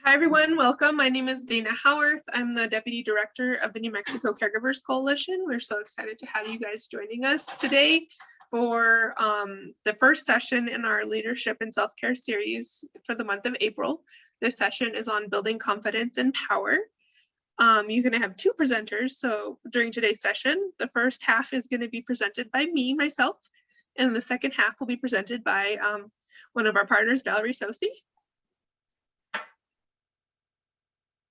Hi, everyone. Welcome. My name is Dana Howarth. I'm the Deputy Director of the New Mexico Caregivers Coalition. We're so excited to have you guys joining us today for the first session in our Leadership and Self-Care series for the month of April. This session is on building confidence and power. You're going to have two presenters. So during today's session, the first half is going to be presented by myself, and the second half will be presented by one of our partners, Valerie Sosi.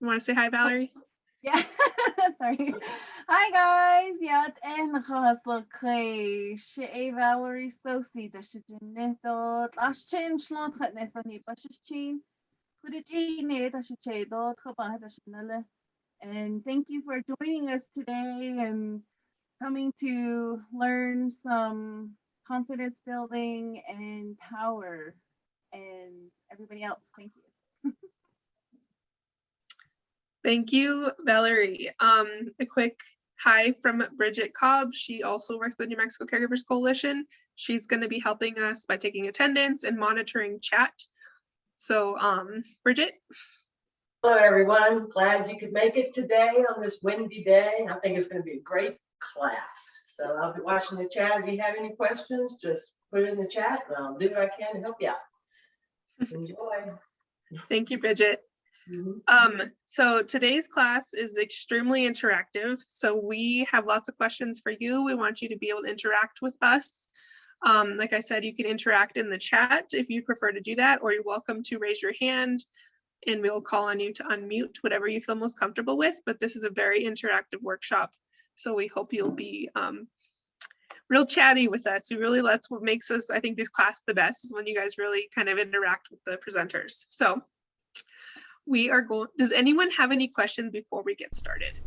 You want to say hi, Valerie? Yeah, sorry. Hi guys, yat en khasla khay she Valerie Sosi da shneto tlashchen shlon khatnesani bashchin kudijine da shchedo khaba da shnale. And thank you for joining us today and coming to learn some confidence building and power. And everybody else, thank you. Thank you, Valerie. A quick hi from Bridget Cobb. She also works at the New Mexico Caregivers Coalition. She's going to be helping us by taking attendance and monitoring chat. So, Bridget. Hello, everyone. Glad you could make it today on this windy day. I think it's going to be a great class. So I'll be watching the chat. If you have any questions, just put it in the chat and I'll do what I can to help you out. Enjoy. Thank you, Bridget. So today's class is extremely interactive. So we have lots of questions for you. We want you to be able to interact with us. Like I said, you can interact in the chat if you prefer to do that, or you're welcome to raise your hand and we'll call on you to unmute, whatever you feel most comfortable with. But this is a very interactive workshop. So we hope you'll be real chatty with us. That's what makes us, I think, this class the best, when you guys really kind of interact with the presenters. So we are going, does anyone have any questions before we get started?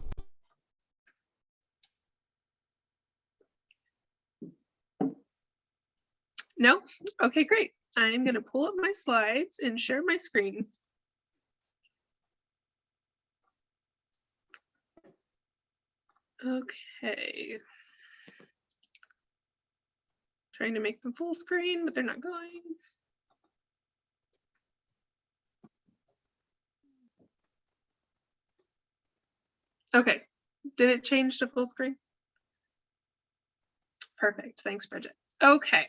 No? Okay, great. I'm going to pull up my slides and share my screen. Okay. Trying to make them full screen, but they're not going. Okay, did it change to full screen? Perfect, thanks, Bridget. Okay,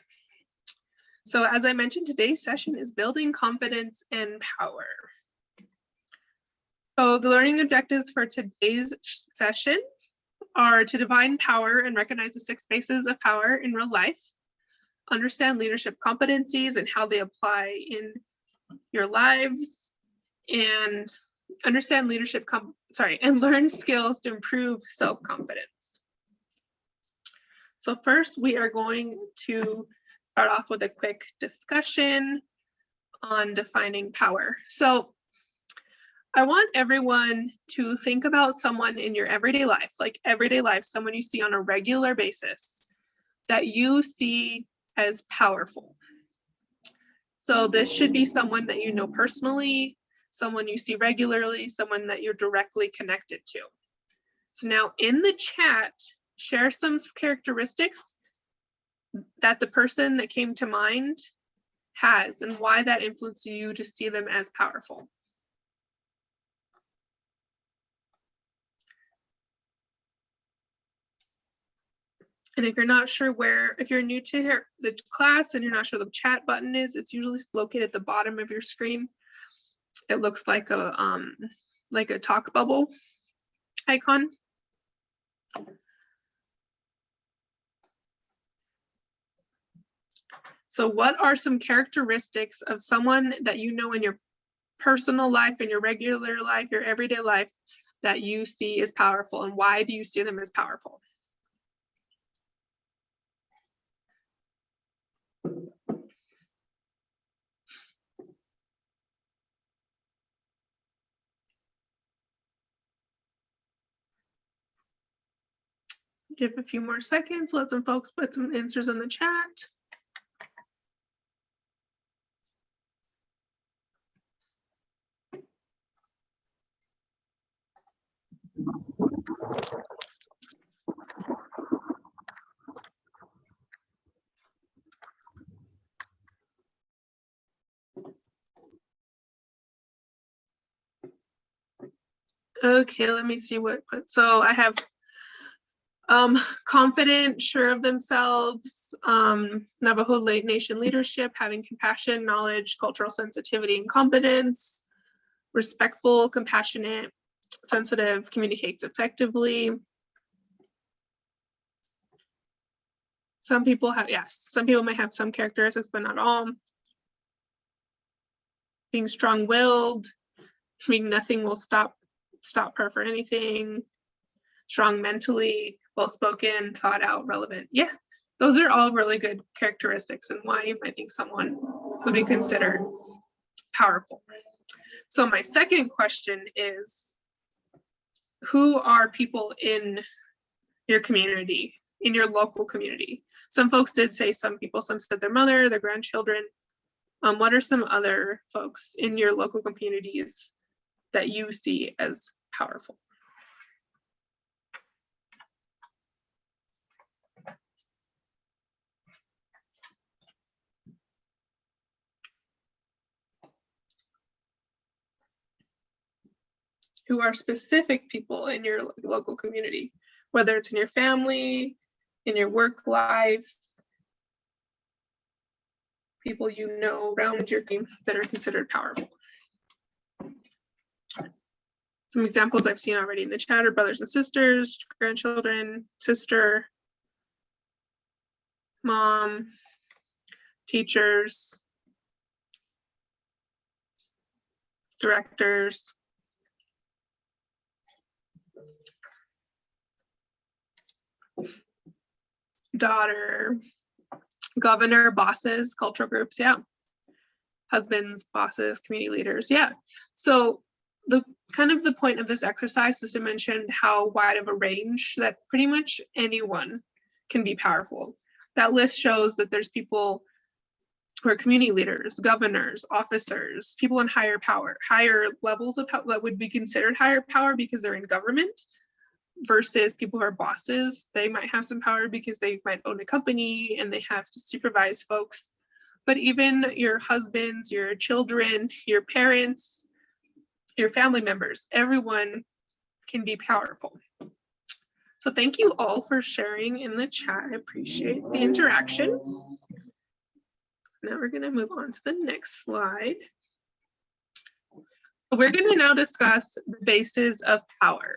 so as I mentioned, today's session is building confidence and power. So the learning objectives for today's session are to define power and recognize the 6 spaces of power in real life, understand leadership competencies and how they apply in your lives, and understand leadership and learn skills to improve self-confidence. So first, we are going to start off with a quick discussion on defining power. So I want everyone to think about someone in your everyday life, someone you see on a regular basis that you see as powerful. So this should be someone that you know personally, someone you see regularly, someone that you're directly connected to. So now in the chat, share some characteristics that the person that came to mind has and why that influenced you to see them as powerful. And if you're not sure if you're new to the class and you're not sure the chat button is, it's usually located at the bottom of your screen. It looks like a talk bubble icon. So what are some characteristics of someone that you know in your personal life, in your regular life, your everyday life, that you see as powerful, and why do you see them as powerful? Give a few more seconds, let some folks put some answers in the chat. Okay, let me see so I have confident, sure of themselves, Navajo Nation leadership, having compassion, knowledge, cultural sensitivity, and competence, respectful, compassionate, sensitive, communicates effectively. Some people have, yes, some people may have some characteristics, but not all. Being strong-willed, meaning nothing will stop her for anything. Strong mentally, well-spoken, thought out, relevant. Yeah, those are all really good characteristics and why you might think someone would be considered powerful. So my second question is, who are people in your community, in your local community? Some folks did say some people, some said their mother, their grandchildren. What are some other folks in your local communities that you see as powerful? Who are specific people in your local community, whether it's in your family, in your work life, people you know around your game that are considered powerful. Some examples I've seen already in the chat are brothers and sisters, grandchildren, sister, mom, teachers, directors. Daughter, governor, bosses, cultural groups, yeah. Husbands, bosses, community leaders, yeah. So the kind of the point of this exercise is to mention how wide of a range that pretty much anyone can be powerful. That list shows that there's people who are community leaders, governors, officers, people in higher power, higher levels of power that would be considered higher power because they're in government, versus people who are bosses. They might have some power because they might own a company and they have to supervise folks. But even your husbands, your children, your parents, your family members, everyone can be powerful. So thank you all for sharing in the chat. I appreciate the interaction. Now we're going to move on to the next slide. We're going to now discuss the bases of power.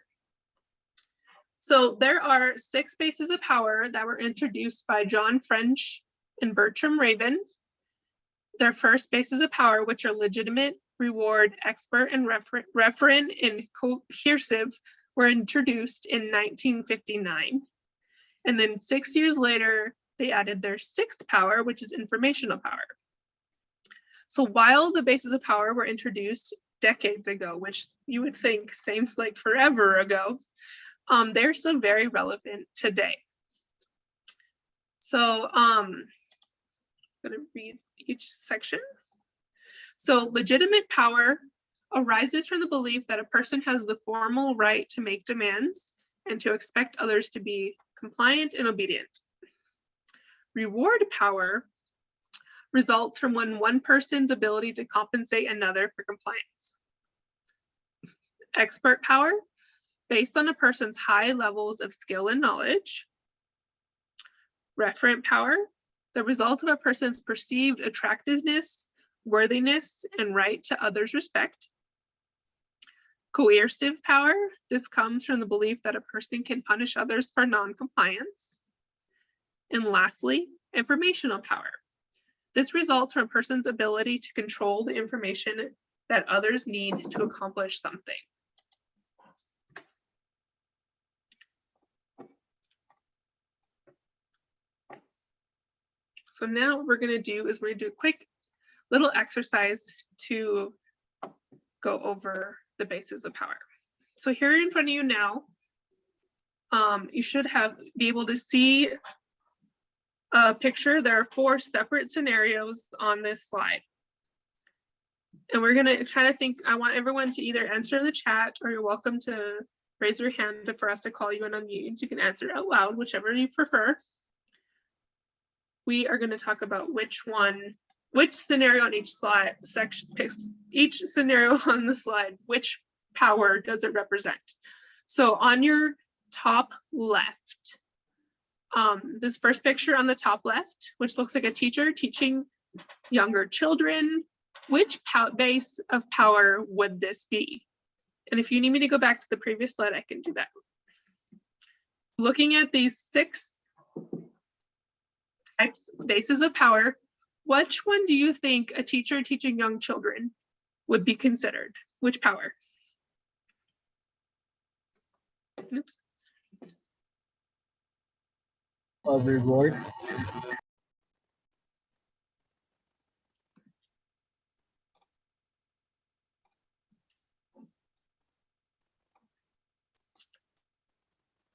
So there are 6 bases of power that were introduced by John French and Bertram Raven. Their first bases of power, which are legitimate, reward, expert, and referent and coercive, were introduced in 1959. And then 6 years later, they added their 6th power, which is informational power. So while the bases of power were introduced decades ago, which you would think seems like forever ago, they're still very relevant today. So I'm going to read each section. So legitimate power arises from the belief that a person has the formal right to make demands and to expect others to be compliant and obedient. Reward power results from one person's ability to compensate another for compliance. Expert power, based on a person's high levels of skill and knowledge. Referent power, the result of a person's perceived attractiveness, worthiness, and right to others' respect. Coercive power, this comes from the belief that a person can punish others for non-compliance. And lastly, informational power. This results from a person's ability to control the information that others need to accomplish something. So now what we're going to do is we're going to do a quick little exercise to go over the bases of power. So here in front of you now, you should be able to see a picture. There are 4 separate scenarios on this slide. And we're going to try to think, I want everyone to either answer in the chat, or you're welcome to raise your hand for us to call you and unmute. You can answer out loud, whichever you prefer. We are going to talk about which scenario on each slide section picks, each scenario on the slide, which power does it represent? So on your top left, this first picture on the top left, which looks like a teacher teaching younger children, which base of power would this be? And if you need me to go back to the previous slide, I can do that. Looking at these 6 bases of power, which one do you think a teacher teaching young children would be considered? Which power? Oops. Of reward.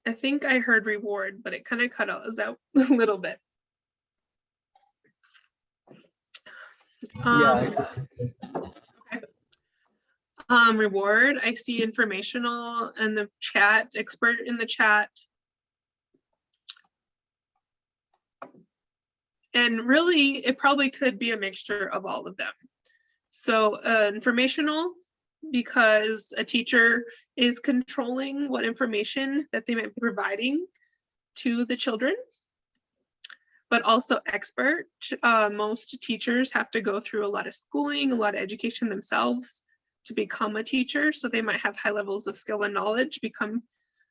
I think I heard reward, but it kind of cut out a little bit. Yeah. Reward, I see informational in the chat, expert in the chat. And really, it probably could be a mixture of all of them. So informational, because a teacher is controlling what information that they might be providing to the children. But also expert, most teachers have to go through a lot of schooling, a lot of education themselves to become a teacher. So they might have high levels of skill and knowledge, become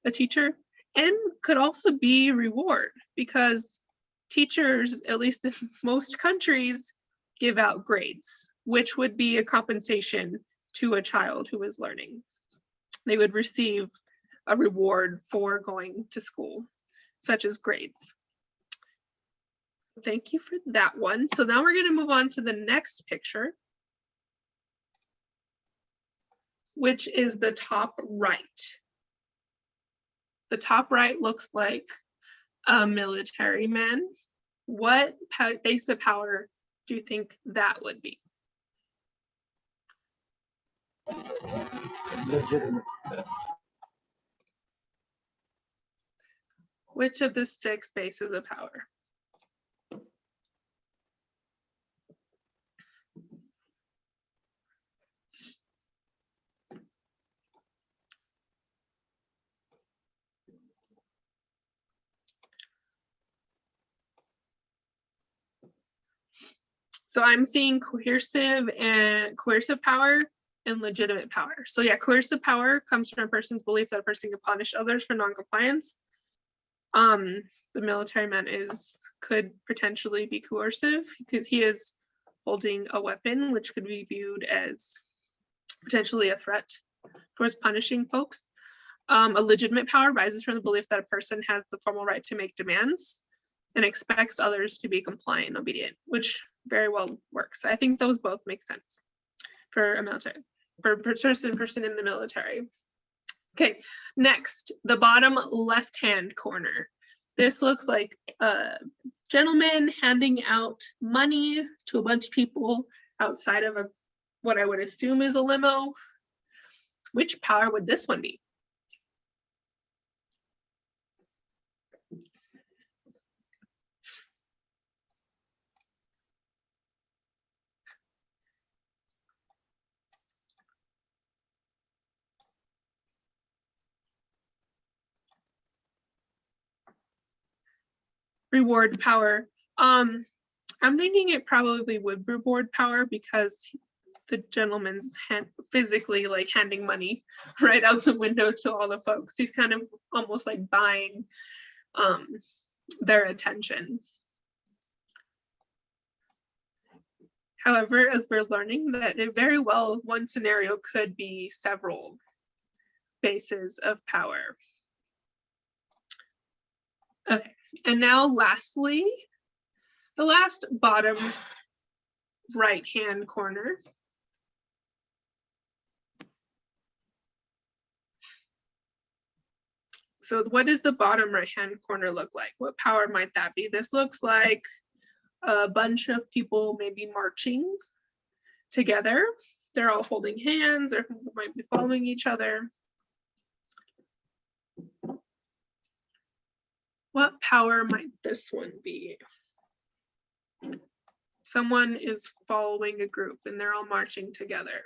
a teacher, and could also be reward, because teachers, at least in most countries, give out grades, which would be a compensation to a child who is learning. They would receive a reward for going to school, such as grades. Thank you for that one. So now we're going to move on to the next picture, which is the top right. The top right looks like a military man. What base of power do you think that would be? Legitimate. Which of the 6 bases of power? So I'm seeing coercive power and legitimate power. So yeah, coercive power comes from a person's belief that a person can punish others for non-compliance. The military man could potentially be coercive because he is holding a weapon, which could be viewed as potentially a threat towards punishing folks. A legitimate power rises from the belief that a person has the formal right to make demands and expects others to be compliant and obedient, which very well works. I think those both make sense for a military, for a person in the military. Okay, next, the bottom left-hand corner. This looks like a gentleman handing out money to a bunch of people outside of what I would assume is a limo. Which power would this one be? Reward power. I'm thinking it probably would reward power because the gentleman's physically like handing money right out the window to all the folks. He's kind of almost like buying their attention. However, as we're learning that it very well, one scenario could be several bases of power. Okay, and now lastly, the last bottom right-hand corner. So what does the bottom right-hand corner look like? What power might that be? This looks like a bunch of people maybe marching together. They're all holding hands or might be following each other. What power might this one be? Someone is following a group and they're all marching together.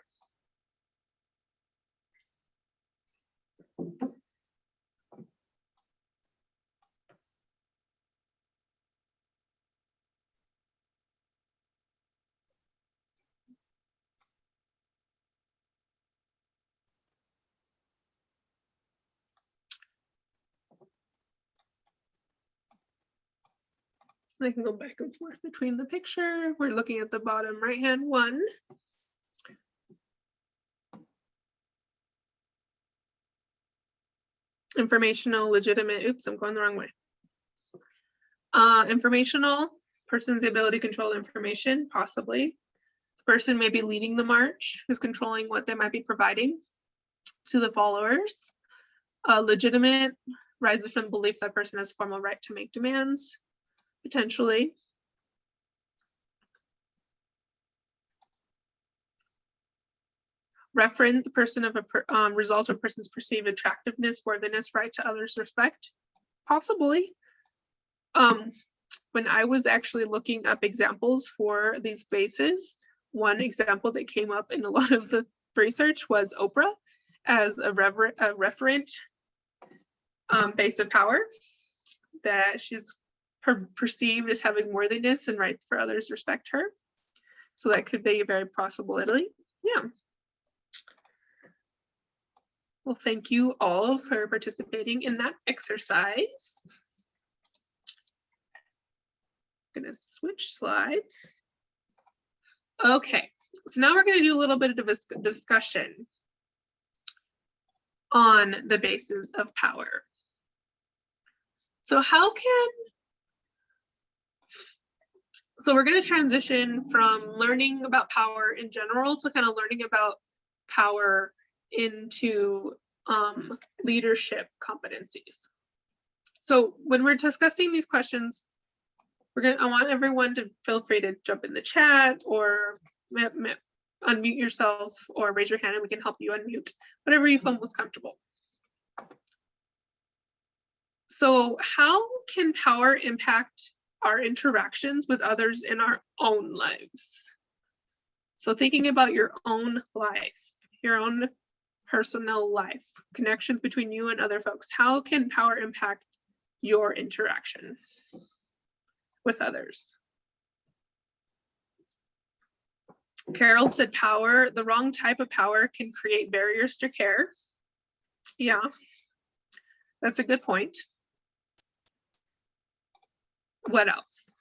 I can go back and forth between the picture. We're looking at the bottom right-hand one. Informational, legitimate, oops, I'm going the wrong way. Informational, person's ability to control information, possibly. The person may be leading the march, who's controlling what they might be providing to the followers. Legitimate rises from the belief that person has formal right to make demands, potentially. Referent, the person of a result of a person's perceived attractiveness, worthiness, right to others' respect, possibly. When I was actually looking up examples for these bases, one example that came up in a lot of the research was Oprah as a referent base of power, that she's perceived as having worthiness and right for others to respect her. So that could be a very possibility. Yeah. Well, thank you all for participating in that exercise. I'm gonna switch slides. Okay, so now we're gonna do a little bit of a discussion on the bases of power. So so we're gonna transition from learning about power in general to kind of learning about power into leadership competencies. So when we're discussing these questions, I want everyone to feel free to jump in the chat or unmute yourself or raise your hand and we can help you unmute, whatever you feel most comfortable. So how can power impact our interactions with others in our own lives? So thinking about your own life, your own personal life, connections between you and other folks, how can power impact your interaction with others? Carol said power, the wrong type of power can create barriers to care. Yeah, that's a good point. What else?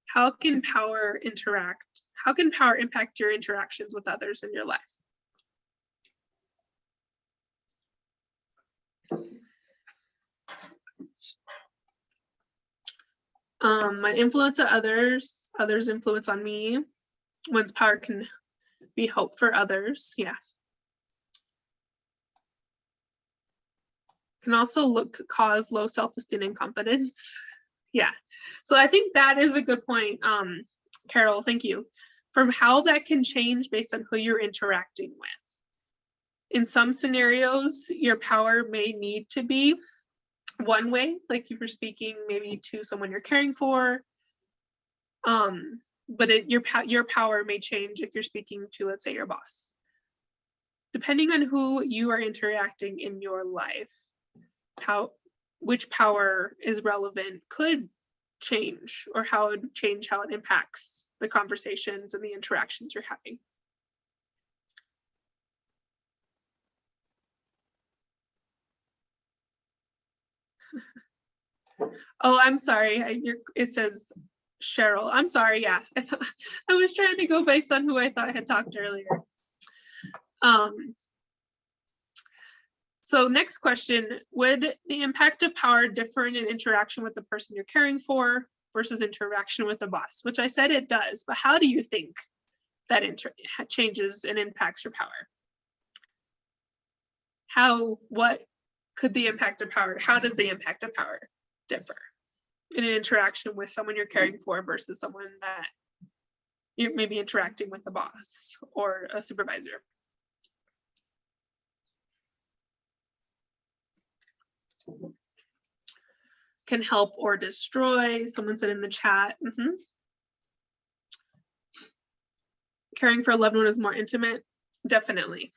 How can power interact? How can power impact your interactions with others in your life? My influence on others, others' influence on me. One's power can be hope for others. Yeah. Can also cause low self-esteem and confidence. Yeah. So I think that is a good point, Carol. Thank you. From how that can change based on who you're interacting with. In some scenarios, your power may need to be one way, like if you're speaking maybe to someone you're caring for, but your power may change if you're speaking to, let's say, your boss. Depending on who you are interacting in your life, which power is relevant could change, or how it impacts the conversations and the interactions you're having. Oh, I'm sorry. It says Cheryl. I'm sorry. Yeah, I was trying to go based on who I thought had talked earlier. So next question, would the impact of power differ in an interaction with the person you're caring for versus interaction with the boss? Which I said it does, but how do you think that changes and impacts your power? What could the impact of power, how does the impact of power differ in an interaction with someone you're caring for versus someone that you may be interacting with a boss or a supervisor? Can help or destroy, someone said in the chat. Caring for a loved one is more intimate, definitely.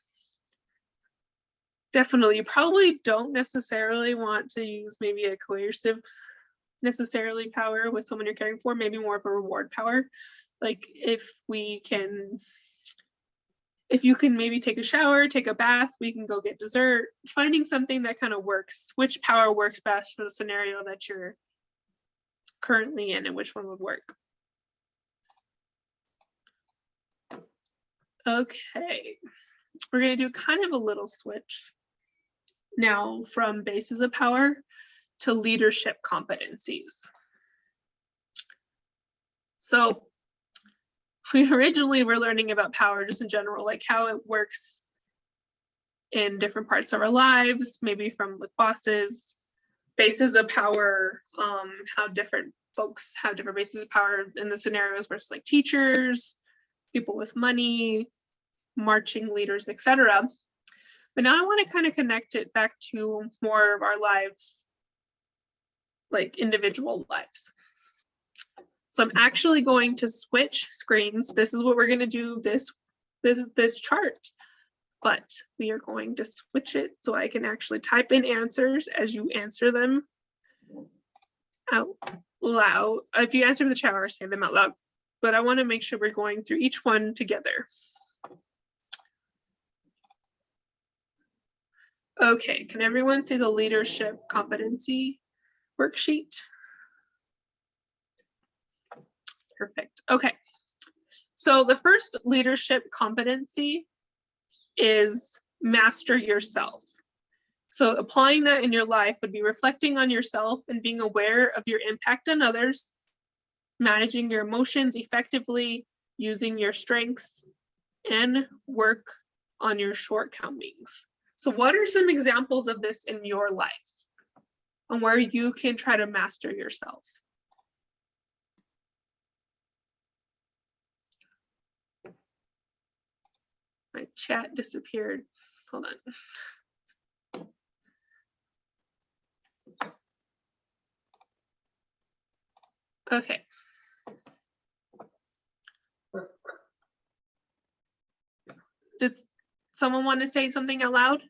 Definitely, you probably don't necessarily want to use maybe a coercive necessarily power with someone you're caring for, maybe more of a reward power. Like if you can maybe take a shower, take a bath, we can go get dessert, finding something that kind of works, which power works best for the scenario that you're currently in and which one would work. Okay, we're going to do kind of a little switch now from bases of power to leadership competencies. So we originally were learning about power just in general, like how it works in different parts of our lives, maybe from with bosses, bases of power, how different folks have different bases of power in the scenarios versus like teachers, people with money, marching leaders, etc. But now I want to kind of connect it back to more of our lives, like individual lives. So I'm actually going to switch screens. This is what we're going to do this chart, but we are going to switch it so I can actually type in answers as you answer them out loud. If you answer in the chat or say them out loud, but I want to make sure we're going through each one together. Okay, can everyone see the leadership competency worksheet? Perfect. Okay, so the first leadership competency is master yourself. So applying that in your life would be reflecting on yourself and being aware of your impact on others, managing your emotions effectively, using your strengths, and work on your shortcomings. So what are some examples of this in your life and where you can try to master yourself? My chat disappeared. Hold on. Okay. Does someone want to say something out loud?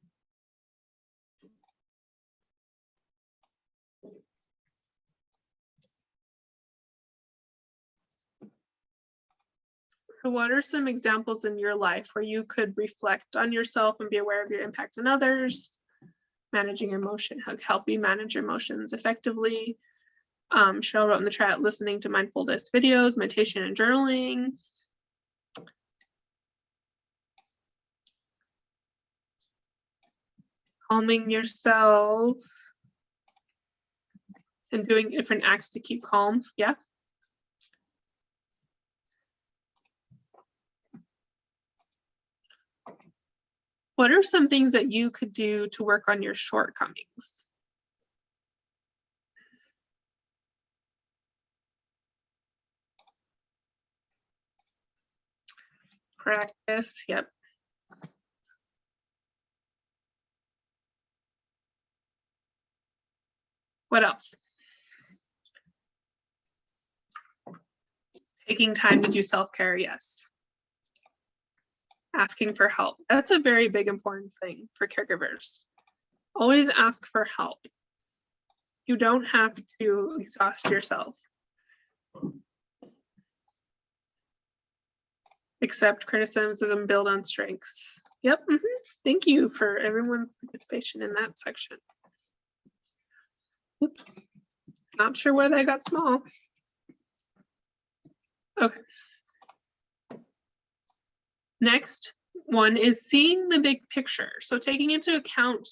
What are some examples in your life where you could reflect on yourself and be aware of your impact on others, managing your emotion, help you manage your emotions effectively? Cheryl wrote in the chat, listening to mindfulness videos, meditation and journaling. Calming yourself and doing different acts to keep calm. Yeah. What are some things that you could do to work on your shortcomings? Practice, yep. What else? Taking time to do self-care, yes. Asking for help. That's a very big important thing for caregivers. Always ask for help. You don't have to exhaust yourself. Accept criticism, build on strengths. Yep. Thank you for everyone's participation in that section. Oops. Not sure where that got small. Okay. Next one is seeing the big picture. So taking into account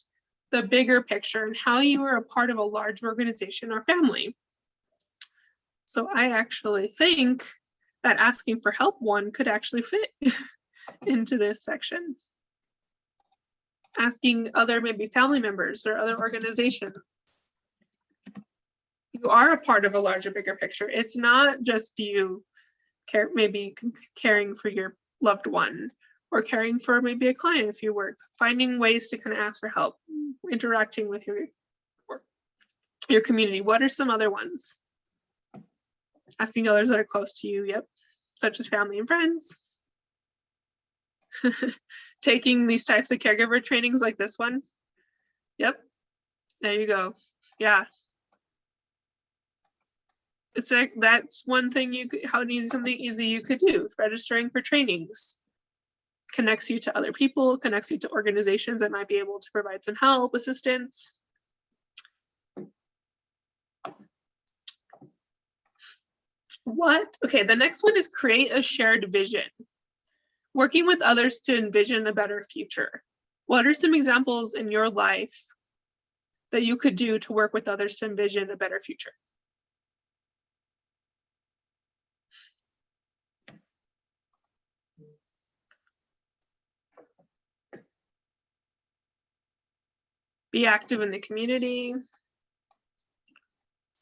the bigger picture and how you are a part of a large organization or family. So I actually think that asking for help one could actually fit into this section. Asking other maybe family members or other organizations. You are a part of a larger, bigger picture. It's not just you maybe caring for your loved one or caring for maybe a client if you work, finding ways to kind of ask for help, interacting with your community. What are some other ones? Asking others that are close to you, yep, such as family and friends. Taking these types of caregiver trainings like this one. Yep, there you go. Yeah. It's like, that's one thing you could, something easy you could do. Registering for trainings connects you to other people, connects you to organizations that might be able to provide some help, assistance. What? Okay, the next one is create a shared vision. Working with others to envision a better future. What are some examples in your life that you could do to work with others to envision a better future? Be active in the community.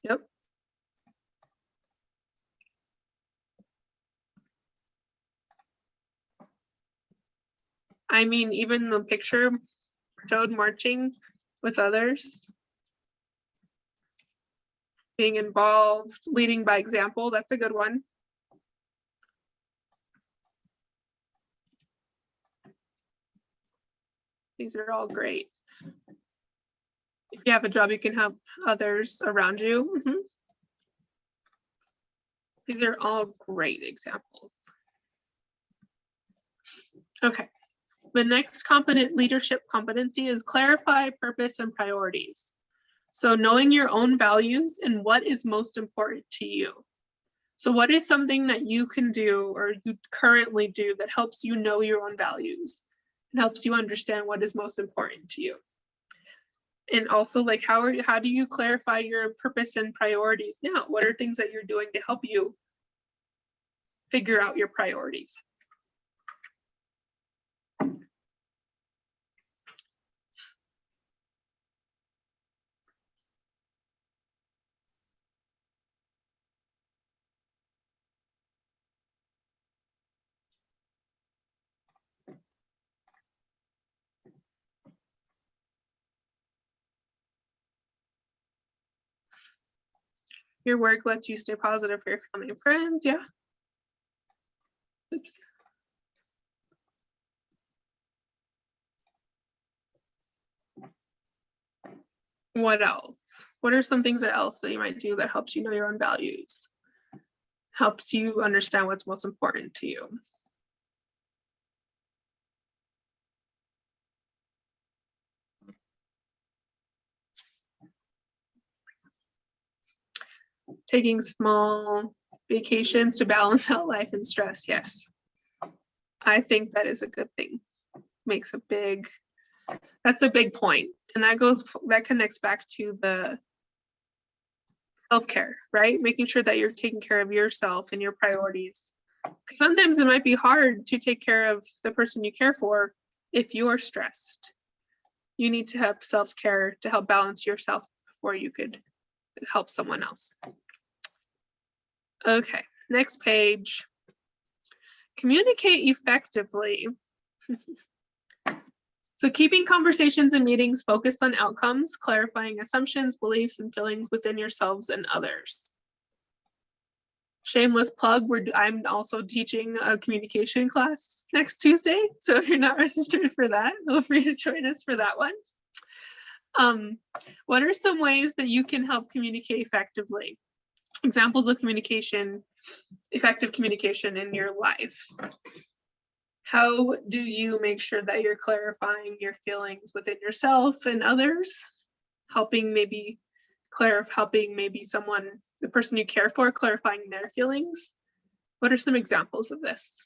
Yep. I mean, even the picture showed marching with others. Being involved, leading by example, that's a good one. These are all great. If you have a job, you can help others around you. These are all great examples. Okay, the next competent leadership competency is clarify purpose and priorities. So knowing your own values and what is most important to you. So what is something that you can do or you currently do that helps you know your own values and helps you understand what is most important to you? And also, like, how do you clarify your purpose and priorities now? What are things that you're doing to help you figure out your priorities? Your work lets you stay positive for your family and friends. Yeah. Oops. What else? What are some things else that you might do that helps you know your own values? Helps you understand what's most important to you? Taking small vacations to balance out life and stress. Yes. I think that is a good thing. Makes a big, that's a big point. And that connects back to the self-care, right? Making sure that you're taking care of yourself and your priorities. Sometimes it might be hard to take care of the person you care for if you're stressed. You need to have self-care to help balance yourself before you could help someone else. Okay, next page. Communicate effectively. So keeping conversations and meetings focused on outcomes, clarifying assumptions, beliefs, and feelings within yourselves and others. Shameless plug, I'm also teaching a communication class next Tuesday. So if you're not registered for that, feel free to join us for that one. What are some ways that you can help communicate effectively? Examples of communication, effective communication in your life. How do you make sure that you're clarifying your feelings within yourself and others? Helping maybe someone, the person you care for, clarifying their feelings. What are some examples of this?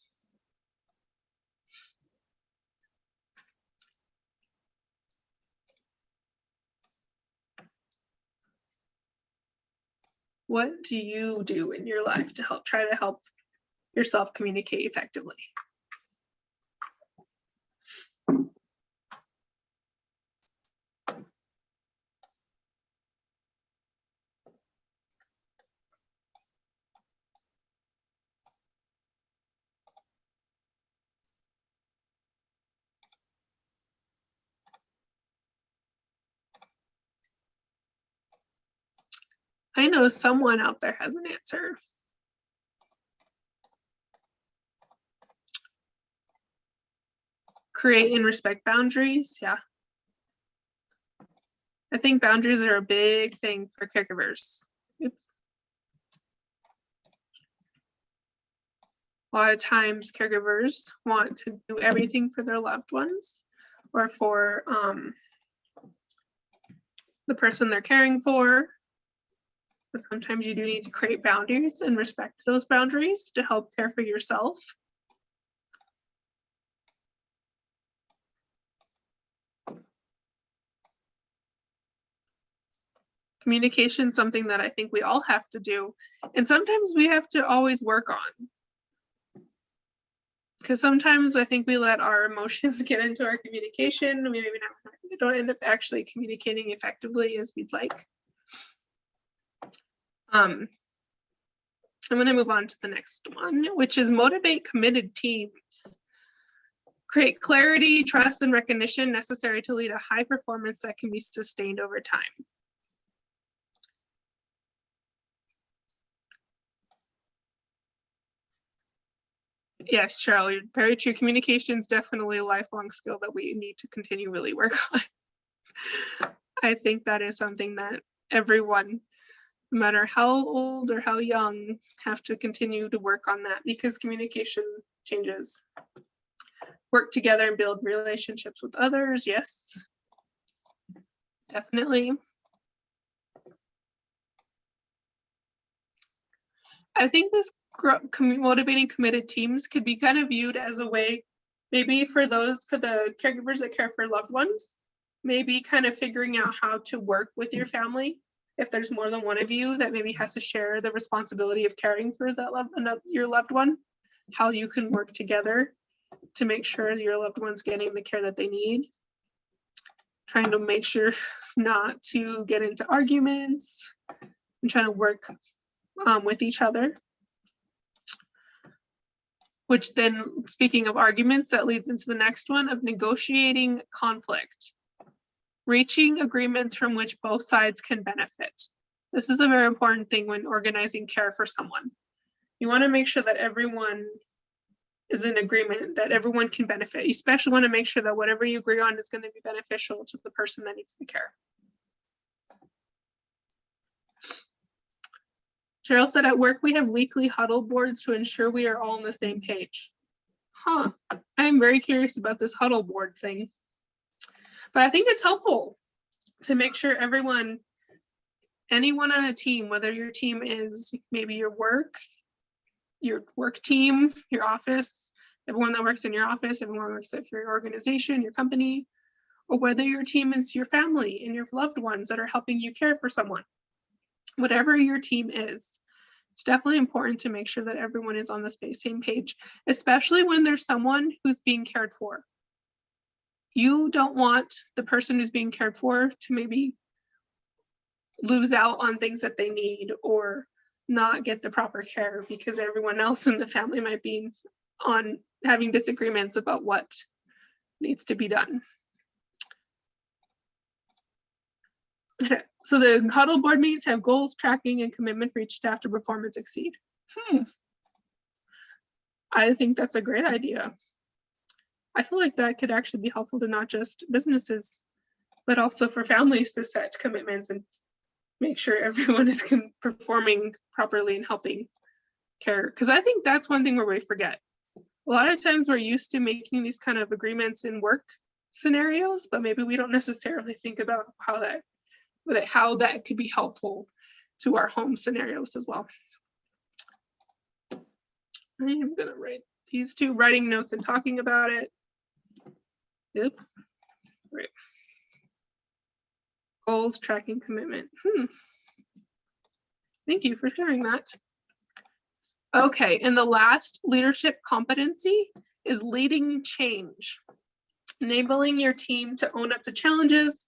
What do you do in your life to try to help yourself communicate effectively? I know someone out there has an answer. Create and respect boundaries. Yeah. I think boundaries are a big thing for caregivers. Yep. A lot of times caregivers want to do everything for their loved ones or for the person they're caring for. But sometimes you do need to create boundaries and respect those boundaries to help care for yourself. Communication is something that I think we all have to do. And sometimes we have to always work on. Because sometimes I think we let our emotions get into our communication. We maybe don't end up actually communicating effectively as we'd like. I'm going to move on to the next one, which is motivate committed teams. Create clarity, trust, and recognition necessary to lead a high performance that can be sustained over time. Yes, Cheryl, you're very true. Communication is definitely a lifelong skill that we need to continually work on. I think that is something that everyone, no matter how old or how young, have to continue to work on that because communication changes. Work together and build relationships with others, yes, definitely. I think this motivating committed teams could be kind of viewed as a way, maybe for the caregivers that care for loved ones, maybe kind of figuring out how to work with your family. If there's more than one of you that maybe has to share the responsibility of caring for your loved one, how you can work together to make sure your loved one's getting the care that they need. Trying to make sure not to get into arguments and trying to work with each other. Which then, speaking of arguments, that leads into the next one of negotiating conflict. Reaching agreements from which both sides can benefit. This is a very important thing when organizing care for someone. You want to make sure that everyone is in agreement, that everyone can benefit. You especially want to make sure that whatever you agree on is going to be beneficial to the person that needs the care. Cheryl said, at work, we have weekly huddle boards to ensure we are all on the same page. Huh, I'm very curious about this huddle board thing. But I think it's helpful to make sure anyone on a team, whether your team is maybe your work team, your office, everyone that works in your office, everyone that works at your organization, your company, or whether your team is your family and your loved ones that are helping you care for someone. Whatever your team is, it's definitely important to make sure that everyone is on the same page, especially when there's someone who's being cared for. You don't want the person who's being cared for to maybe lose out on things that they need or not get the proper care because everyone else in the family might be having disagreements about what needs to be done. So the huddle board meetings have goals, tracking, and commitment for each staff to perform and succeed. I think that's a great idea. I feel like that could actually be helpful to not just businesses, but also for families to set commitments and make sure everyone is performing properly and helping care. Because I think that's one thing where we forget. A lot of times we're used to making these kind of agreements in work scenarios, but maybe we don't necessarily think about how that could be helpful to our home scenarios as well. I am going to write these two, writing notes and talking about it. Yep. Right. Goals, tracking, commitment. Thank you for sharing that. Okay, and the last leadership competency is leading change. Enabling your team to own up to challenges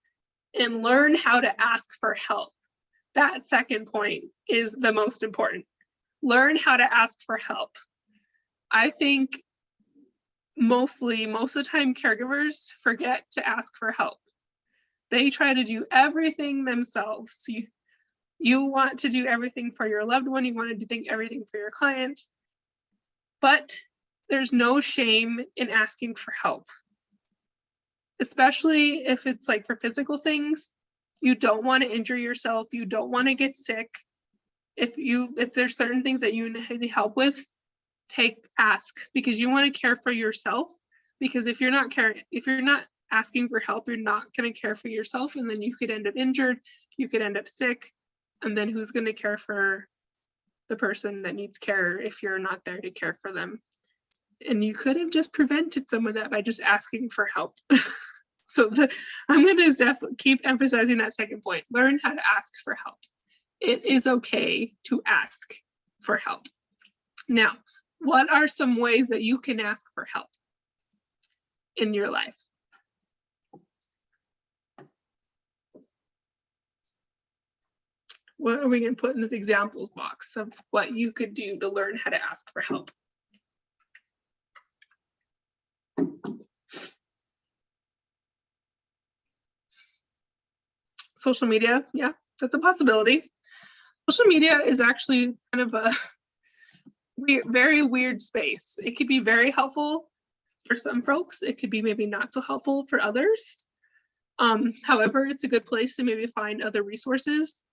and learn how to ask for help. That second point is the most important. Learn how to ask for help. I think most of the time caregivers forget to ask for help. They try to do everything themselves. You want to do everything for your loved one. You want to do everything for your client. But there's no shame in asking for help. Especially if it's like for physical things, you don't want to injure yourself. You don't want to get sick. If there's certain things that you need help with, ask, because you want to care for yourself. Because if you're not asking for help, you're not going to care for yourself, and then you could end up injured. You could end up sick. And then who's going to care for the person that needs care if you're not there to care for them? And you could have just prevented some of that by just asking for help. So I'm going to keep emphasizing that second point. Learn how to ask for help. It is okay to ask for help. Now, what are some ways that you can ask for help in your life? What are we going to put in this examples box of what you could do to learn how to ask for help? Social media, yeah, that's a possibility. Social media is actually kind of a very weird space. It could be very helpful for some folks. It could be maybe not so helpful for others. However, it's a good place to maybe find other resources,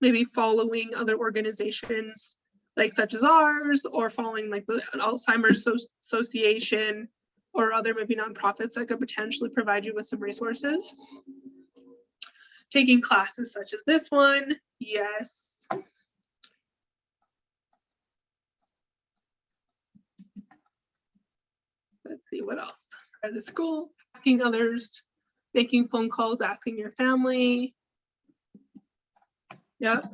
maybe following other organizations like such as ours, or following like the Alzheimer's Association or other maybe nonprofits that could potentially provide you with some resources. Taking classes such as this one, yes. Let's see what else. Go to school, asking others, making phone calls, asking your family. Yep.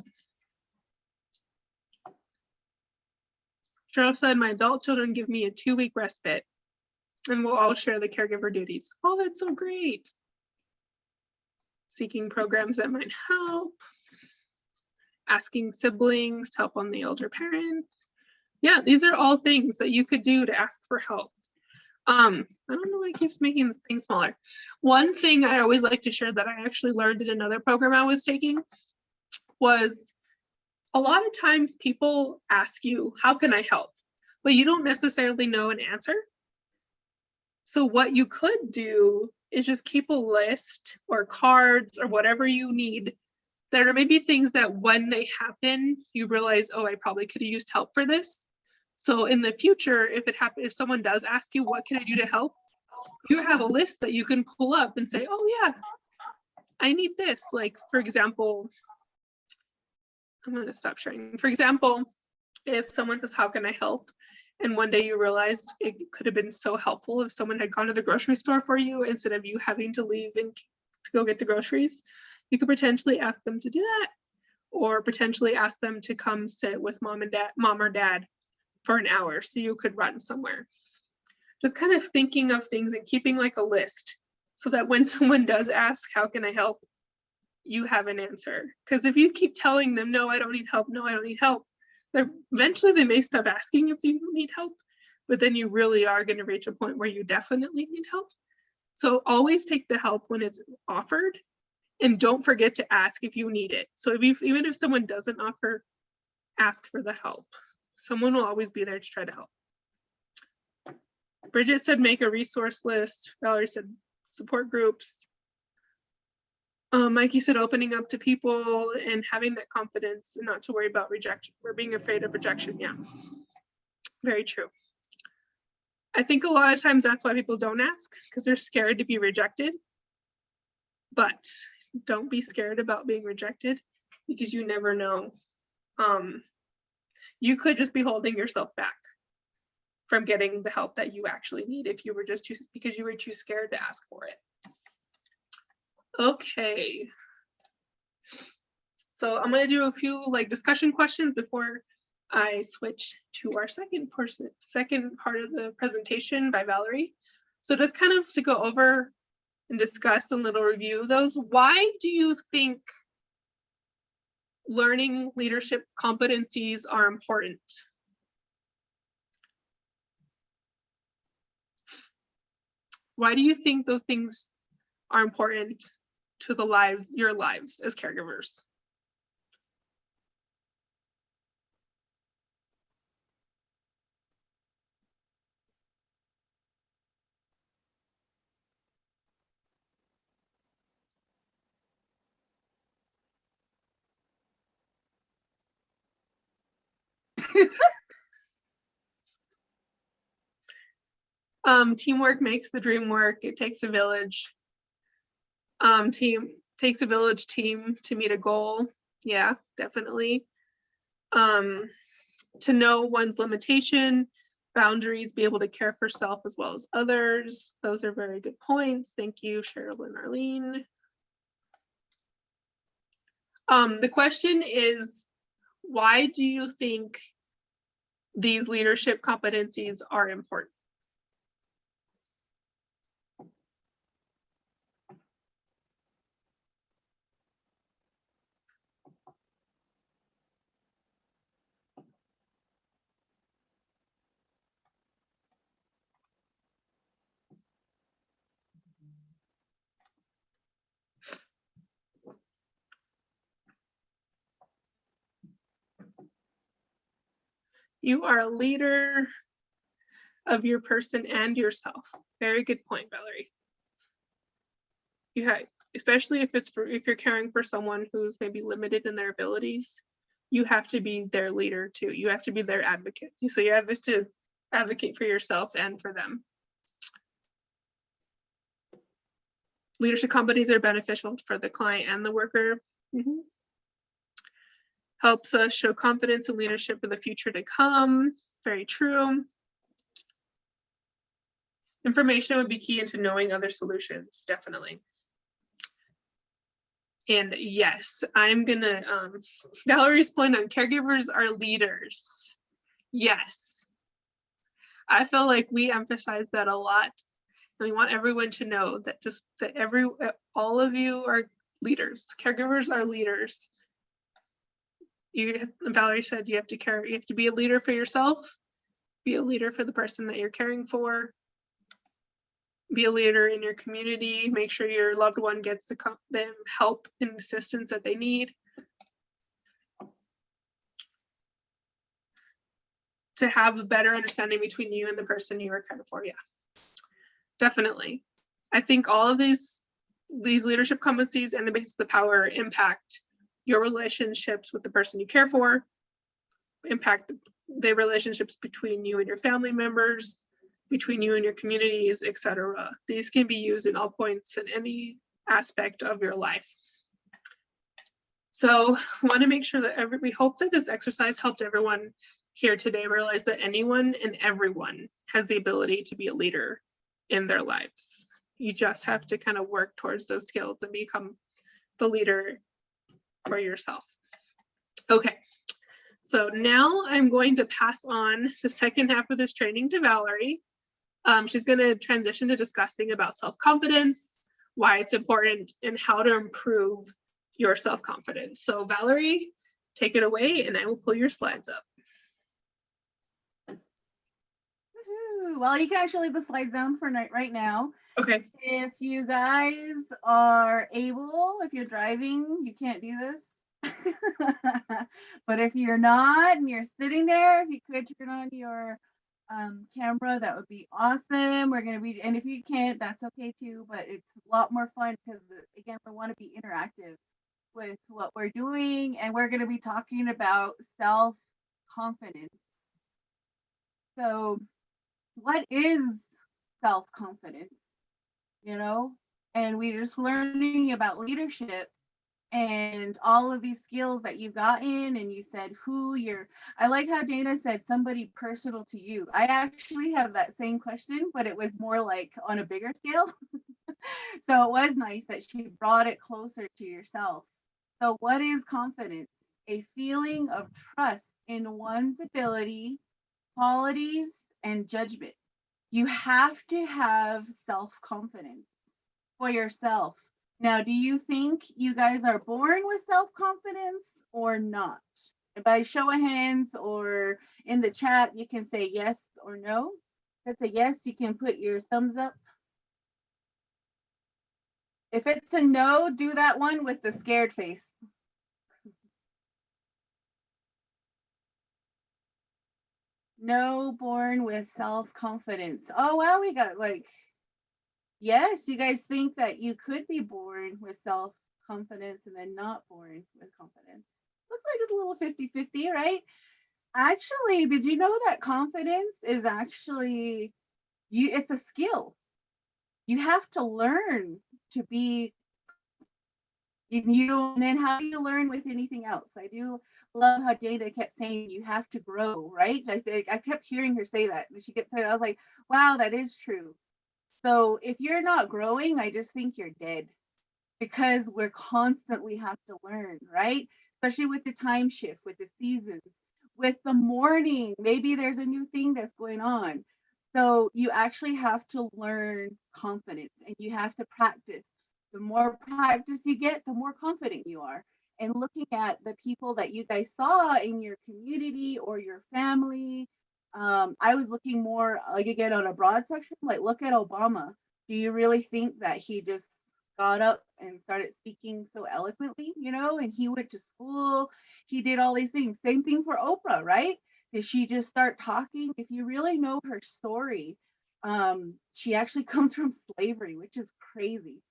Cheryl said, my adult children give me a 2-week respite and we'll all share the caregiver duties. Oh, that's so great. Seeking programs that might help. Asking siblings to help on the older parent. Yeah, these are all things that you could do to ask for help. I don't know why it keeps making this thing smaller. One thing I always like to share that I actually learned in another program I was taking was a lot of times people ask you, how can I help? But you don't necessarily know an answer. So what you could do is just keep a list or cards or whatever you need. There are maybe things that when they happen, you realize, oh, I probably could have used help for this. So in the future, if someone does ask you, what can I do to help? You have a list that you can pull up and say, oh yeah, I need this. Like, for example, I'm going to stop sharing. For example, if someone says, how can I help? And one day you realized it could have been so helpful if someone had gone to the grocery store for you instead of you having to leave and to go get the groceries, you could potentially ask them to do that, or potentially ask them to come sit with mom or dad for an hour so you could run somewhere. Just kind of thinking of things and keeping like a list so that when someone does ask, how can I help? You have an answer. Because if you keep telling them, no, I don't need help, no, I don't need help, eventually they may stop asking if you need help, but then you really are going to reach a point where you definitely need help. So always take the help when it's offered, and don't forget to ask if you need it. So even if someone doesn't offer, ask for the help. Someone will always be there to try to help. Bridget said, make a resource list. Valerie said, support groups. Mikey said, opening up to people and having that confidence and not to worry about rejection or being afraid of rejection. Yeah, very true. I think a lot of times that's why people don't ask, because they're scared to be rejected. But don't be scared about being rejected, because you never know. You could just be holding yourself back from getting the help that you actually need if you were just because you were too scared to ask for it. Okay. So I'm going to do a few like discussion questions before I switch to our second part of the presentation by Valerie. So just kind of to go over and discuss a little review of those. Why do you think learning leadership competencies are important? Why do you think those things are important to your lives as caregivers? Teamwork makes the dream work. It takes a village. Team to meet a goal. Yeah, definitely. To know one's limitation, boundaries, be able to care for self as well as others. Those are very good points. Thank you, Cheryl and Arlene. The question is, why do you think these leadership competencies are important? You are a leader of your person and yourself. Very good point, Valerie. You have, especially if you're caring for someone who's maybe limited in their abilities, you have to be their leader too. You have to be their advocate. So you have to advocate for yourself and for them. Leadership companies are beneficial for the client and the worker. Helps us show confidence in leadership in the future to come. Very true. Information would be key into knowing other solutions, definitely. And yes, I'm gonna, Valerie's point on caregivers are leaders. Yes. I feel like we emphasize that a lot. And we want everyone to know that all of you are leaders. Caregivers are leaders. Valerie said you have to be a leader for yourself, be a leader for the person that you're caring for, be a leader in your community, make sure your loved one gets the help and assistance that they need. To have a better understanding between you and the person you are caring for, yeah. Definitely. I think all of these leadership competencies and the basis of power impact your relationships with the person you care for, impact the relationships between you and your family members, between you and your communities, etc. These can be used in all points in any aspect of your life. So I want to make sure that we hope that this exercise helped everyone here today realize that anyone and everyone has the ability to be a leader in their lives. You just have to kind of work towards those skills and become the leader for yourself. Okay, so now I'm going to pass on the second half of this training to Valerie. She's going to transition to discussing about self-confidence, why it's important, and how to improve your self-confidence. So Valerie, take it away and I will pull your slides up. Well, you can actually leave the slides down for right now. Okay. If you guys are able, if you're driving, you can't do this. But if you're not and you're sitting there, if you could turn on your camera, that would be awesome. We're going to be, and if you can't, that's okay too, but it's a lot more fun because, again, we want to be interactive with what we're doing, and we're going to be talking about self-confidence. So what is self-confidence? You know, and we're just learning about leadership and all of these skills that you've gotten, and you said I like how Dana said somebody personal to you. I actually have that same question, but it was more like on a bigger scale. So it was nice that she brought it closer to yourself. So what is confidence? A feeling of trust in one's ability, qualities, and judgment. You have to have self-confidence for yourself. Now, do you think you guys are born with self-confidence or not? By show of hands or in the chat, you can say yes or no. If it's a yes, you can put your thumbs up. If it's a no, do that one with the scared face. No, born with self-confidence. Oh, wow, we got yes, you guys think that you could be born with self-confidence and then not born with confidence. Looks like it's a little 50-50, right? Actually, did you know that confidence is actually, it's a skill. You have to learn to be You don't, and then how do you learn with anything else? I do love how Dana kept saying you have to grow, right? I kept hearing her say that. And she kept saying, I was like, wow, that is true. So if you're not growing, I just think you're dead because we're constantly have to learn, right? Especially with the time shift, with the seasons, with the morning. Maybe there's a new thing that's going on. So you actually have to learn confidence and you have to practice. The more practice you get, the more confident you are. And looking at the people that you guys saw in your community or your family, I was looking more like again on a broad spectrum, like look at Obama. Do you really think that he just got up and started speaking so eloquently, and he went to school, he did all these things. Same thing for Oprah, right? Did she just start talking? If you really know her story, she actually comes from slavery, which is crazy.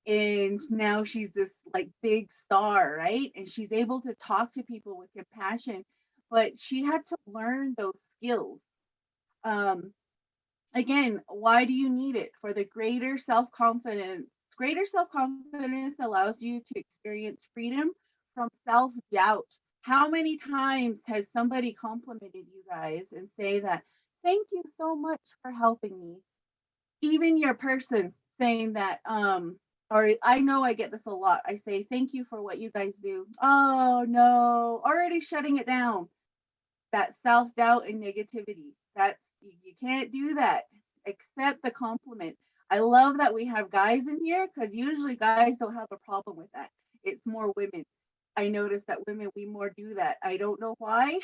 And now she's this like big star, right? And she's able to talk to people with compassion, but she had to learn those skills. Um, Again, why do you need it? For the greater self confidence. Greater self confidence allows you to experience freedom from self doubt. How many times has somebody complimented you guys and say that, thank you so much for helping me? Even your person saying that, or I know I get this a lot. I say, thank you for what you guys do. Oh no, already shutting it down. That self-doubt and negativity. That's you can't do that. Accept the compliment. I love that we have guys in here because usually guys don't have a problem with that. It's more women. I notice that women we more do that. I don't know why,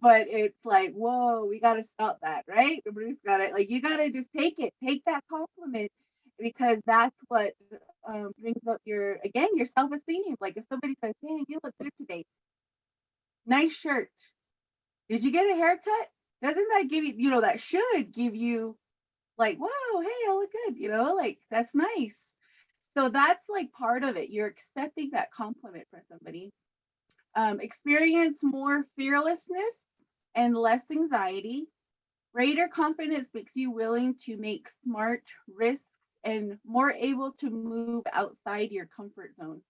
but it's like, whoa, we gotta stop that, right? Bruce got it. Like you gotta just take it, take that compliment because that's what brings up your again your self-esteem. Like if somebody says, "Dang, you look good today. Nice shirt. Did you get a haircut?" Doesn't that give you, that should give you like, wow, hey, I look good, like that's nice. So that's like part of it. You're accepting that compliment from somebody. Experience more fearlessness and less anxiety. Greater confidence makes you willing to make smart risks and more able to move outside your comfort zone.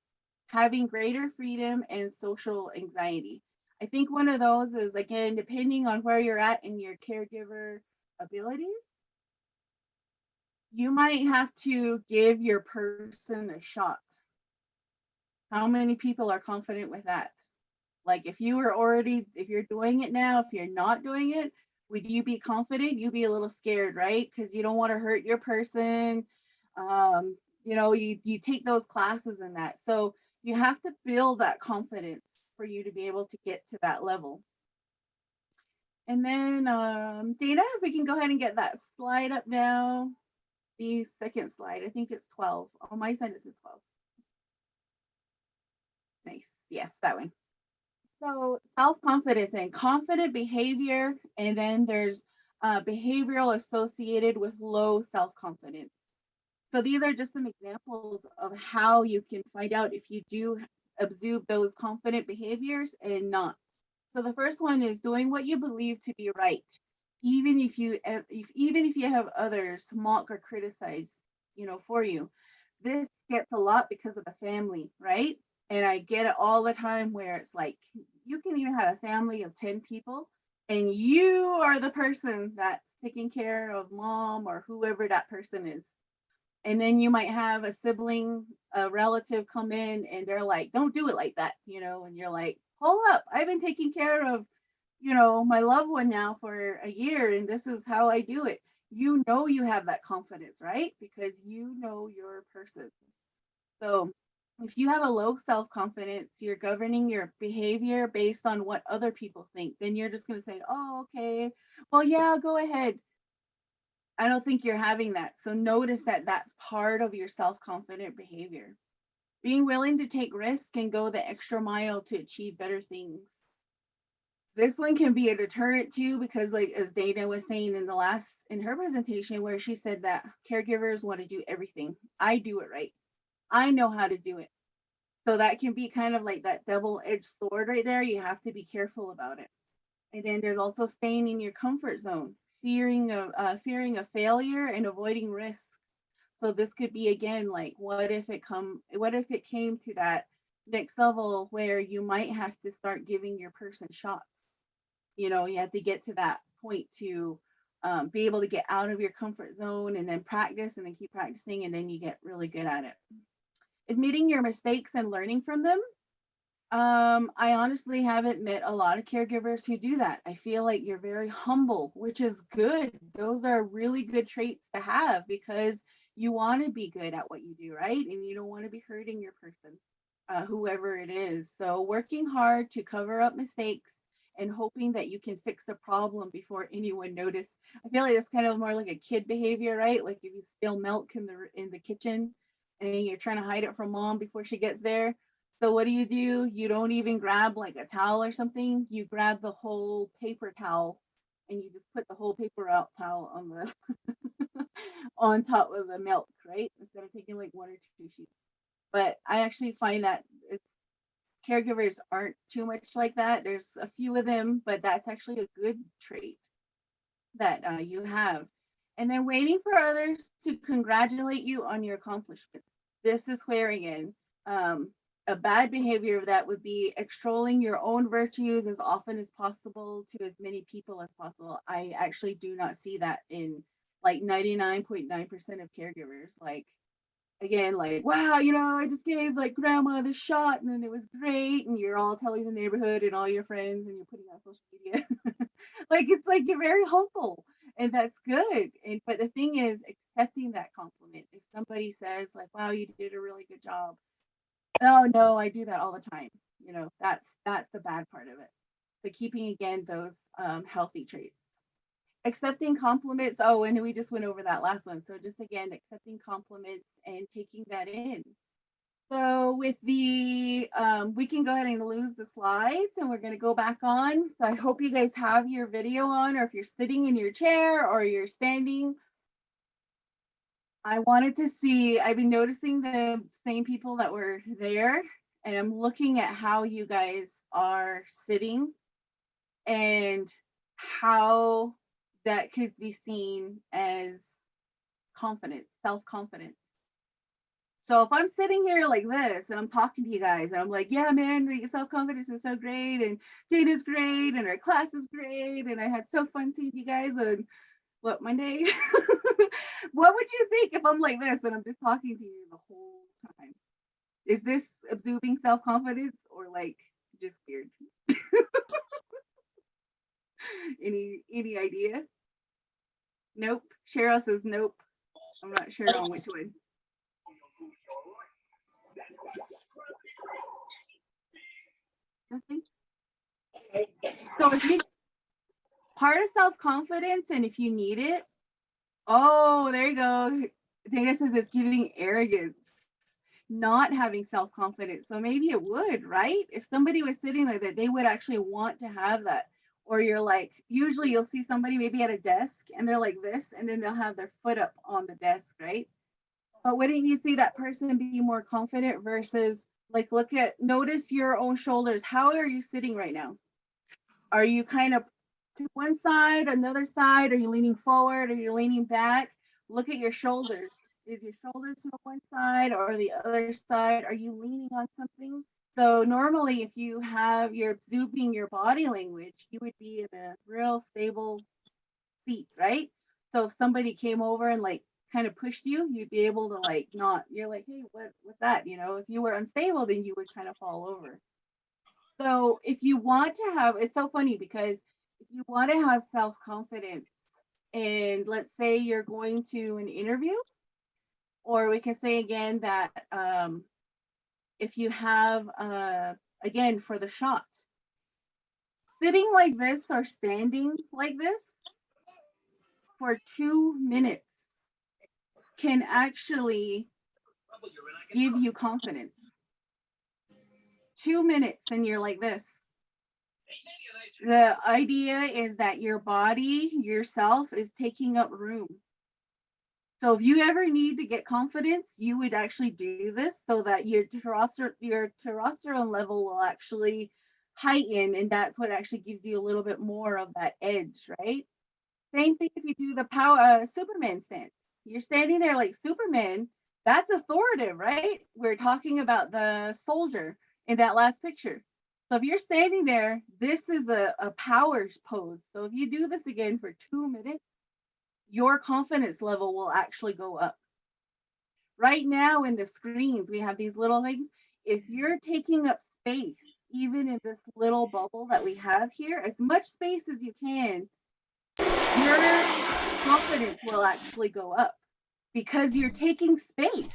Having greater freedom and social anxiety. I think one of those is again, depending on where you're at in your caregiver abilities, you might have to give your person a shot. How many people are confident with that? Like if you're doing it now, if you're not doing it, would you be confident? You'd be a little scared, right? Because you don't want to hurt your person. You take those classes and that. So you have to build that confidence for you to be able to get to that level. And then Dana, if we can go ahead and get that slide up now. The second slide, I think it's 12. On my side, it says 12. Nice. Yes, that one. So self-confidence and confident behavior, and then there's behavioral associated with low self-confidence. So these are just some examples of how you can find out if you do observe those confident behaviors and not. So the first one is doing what you believe to be right, even if you have others mock or criticize, for you. This gets a lot because of the family, right? And I get it all the time where it's like you can even have a family of 10 people and you are the person that's taking care of mom or whoever that person is. And then you might have a sibling, a relative come in and they're like, don't do it like that, and you're like, hold up, I've been taking care of, my loved one now for a year and this is how I do it. You have that confidence, right? Because you know your person. So if you have a low self confidence, you're governing your behavior based on what other people think, then you're just going to say, oh, okay, well, yeah, go ahead. I don't think you're having that. So notice that that's part of your self confident behavior. Being willing to take risk and go the extra mile to achieve better things. This one can be a deterrent too, because like as Dana was saying in her presentation, where she said that caregivers want to do everything. I do it right. I know how to do it. So that can be kind of like that double-edged sword right there. You have to be careful about it. And then there's also staying in your comfort zone, fearing of failure and avoiding risks. So this could be again like what if it came to that next level where you might have to start giving your person shots. You know, you have to get to that point to be able to get out of your comfort zone and then practice and then keep practicing and then you get really good at it. Admitting your mistakes and learning from them. I honestly haven't met a lot of caregivers who do that. I feel like you're very humble, which is good. Those are really good traits to have because you want to be good at what you do, right? And you don't want to be hurting your person, whoever it is. So working hard to cover up mistakes and hoping that you can fix a problem before anyone notice. I feel like it's kind of more like a kid behavior, right? Like if you spill milk in the kitchen and you're trying to hide it from mom before she gets there. So what do? You don't even grab like a towel or something. You grab the whole paper towel and you just put the whole paper out towel on the on top of the milk, right? Instead of taking like one or two sheets. But I actually find that it's caregivers aren't too much like that. There's a few of them, but that's actually a good trait that you have. And then waiting for others to congratulate you on your accomplishments. This is where again, a bad behavior of that would be extolling your own virtues as often as possible to as many people as possible. I actually do not see that in like 99.9% of caregivers. Like again, like, wow, you know, I just gave like grandma the shot and then it was great. And you're all telling the neighborhood and all your friends and you're putting on social media. Like, it's like you're very hopeful and that's good. And, but the thing is accepting that compliment. If somebody says like, wow, you did a really good job. Oh no, I do that all the time. You know, that's the bad part of it. So keeping again those healthy traits. Accepting compliments. Oh, and we just went over that last one. So just again, accepting compliments and taking that in. So with the, we can go ahead and lose the slides and we're going to go back on. So I hope you guys have your video on, or if you're sitting in your chair or you're standing. I wanted to see, I've been noticing the same people that were there and I'm looking at how you guys are sitting and how that could be seen as confidence, self-confidence. So if I'm sitting here like this and I'm talking to you guys and I'm like, yeah, man, the self-confidence is so great and Jada's great and our class is great and I had so fun seeing you guys on what, Monday? What would you think if I'm like this and I'm just talking to you the whole time? Is this absorbing self-confidence or like just weird? Any idea? Nope. Cheryl says nope. I'm not sure on which one. Nothing. So if you part of self-confidence, and if you need it, oh, there you go. Dana says it's giving arrogance, not having self-confidence. So maybe it would, right? If somebody was sitting like that, they would actually want to have that. Or you're like, usually you'll see somebody maybe at a desk and they're like this, and then they'll have their foot up on the desk, right? But wouldn't you see that person be more confident versus like, notice your own shoulders. How are you sitting right now? Are you kind of to one side, another side? Are you leaning forward? Are you leaning back? Look at your shoulders. Is your shoulders to one side or the other side? Are you leaning on something? So normally if you're exuding your body language, you would be in a real stable seat, right? So if somebody came over and like kind of pushed you, you'd be able to like not, you're like, hey, what's that? You know, if you were unstable, then you would kind of fall over. So if you want to have, it's so funny because if you want to have self-confidence and let's say you're going to an interview, or we can say again that if you have, again, for the shot, sitting like this or standing like this for 2 minutes can actually give you confidence. 2 minutes and you're like this. The idea is that your body, yourself, is taking up room. So if you ever need to get confidence, you would actually do this so that your testosterone level will actually heighten, and that's what actually gives you a little bit more of that edge, right? Same thing if you do the power Superman stance. You're standing there like Superman. That's authoritative, right? We're talking about the soldier in that last picture. So if you're standing there, this is a power pose. So if you do this again for 2 minutes, your confidence level will actually go up. Right now in the screens, we have these little things. If you're taking up space, even in this little bubble that we have here, as much space as you can, your confidence will actually go up because you're taking space.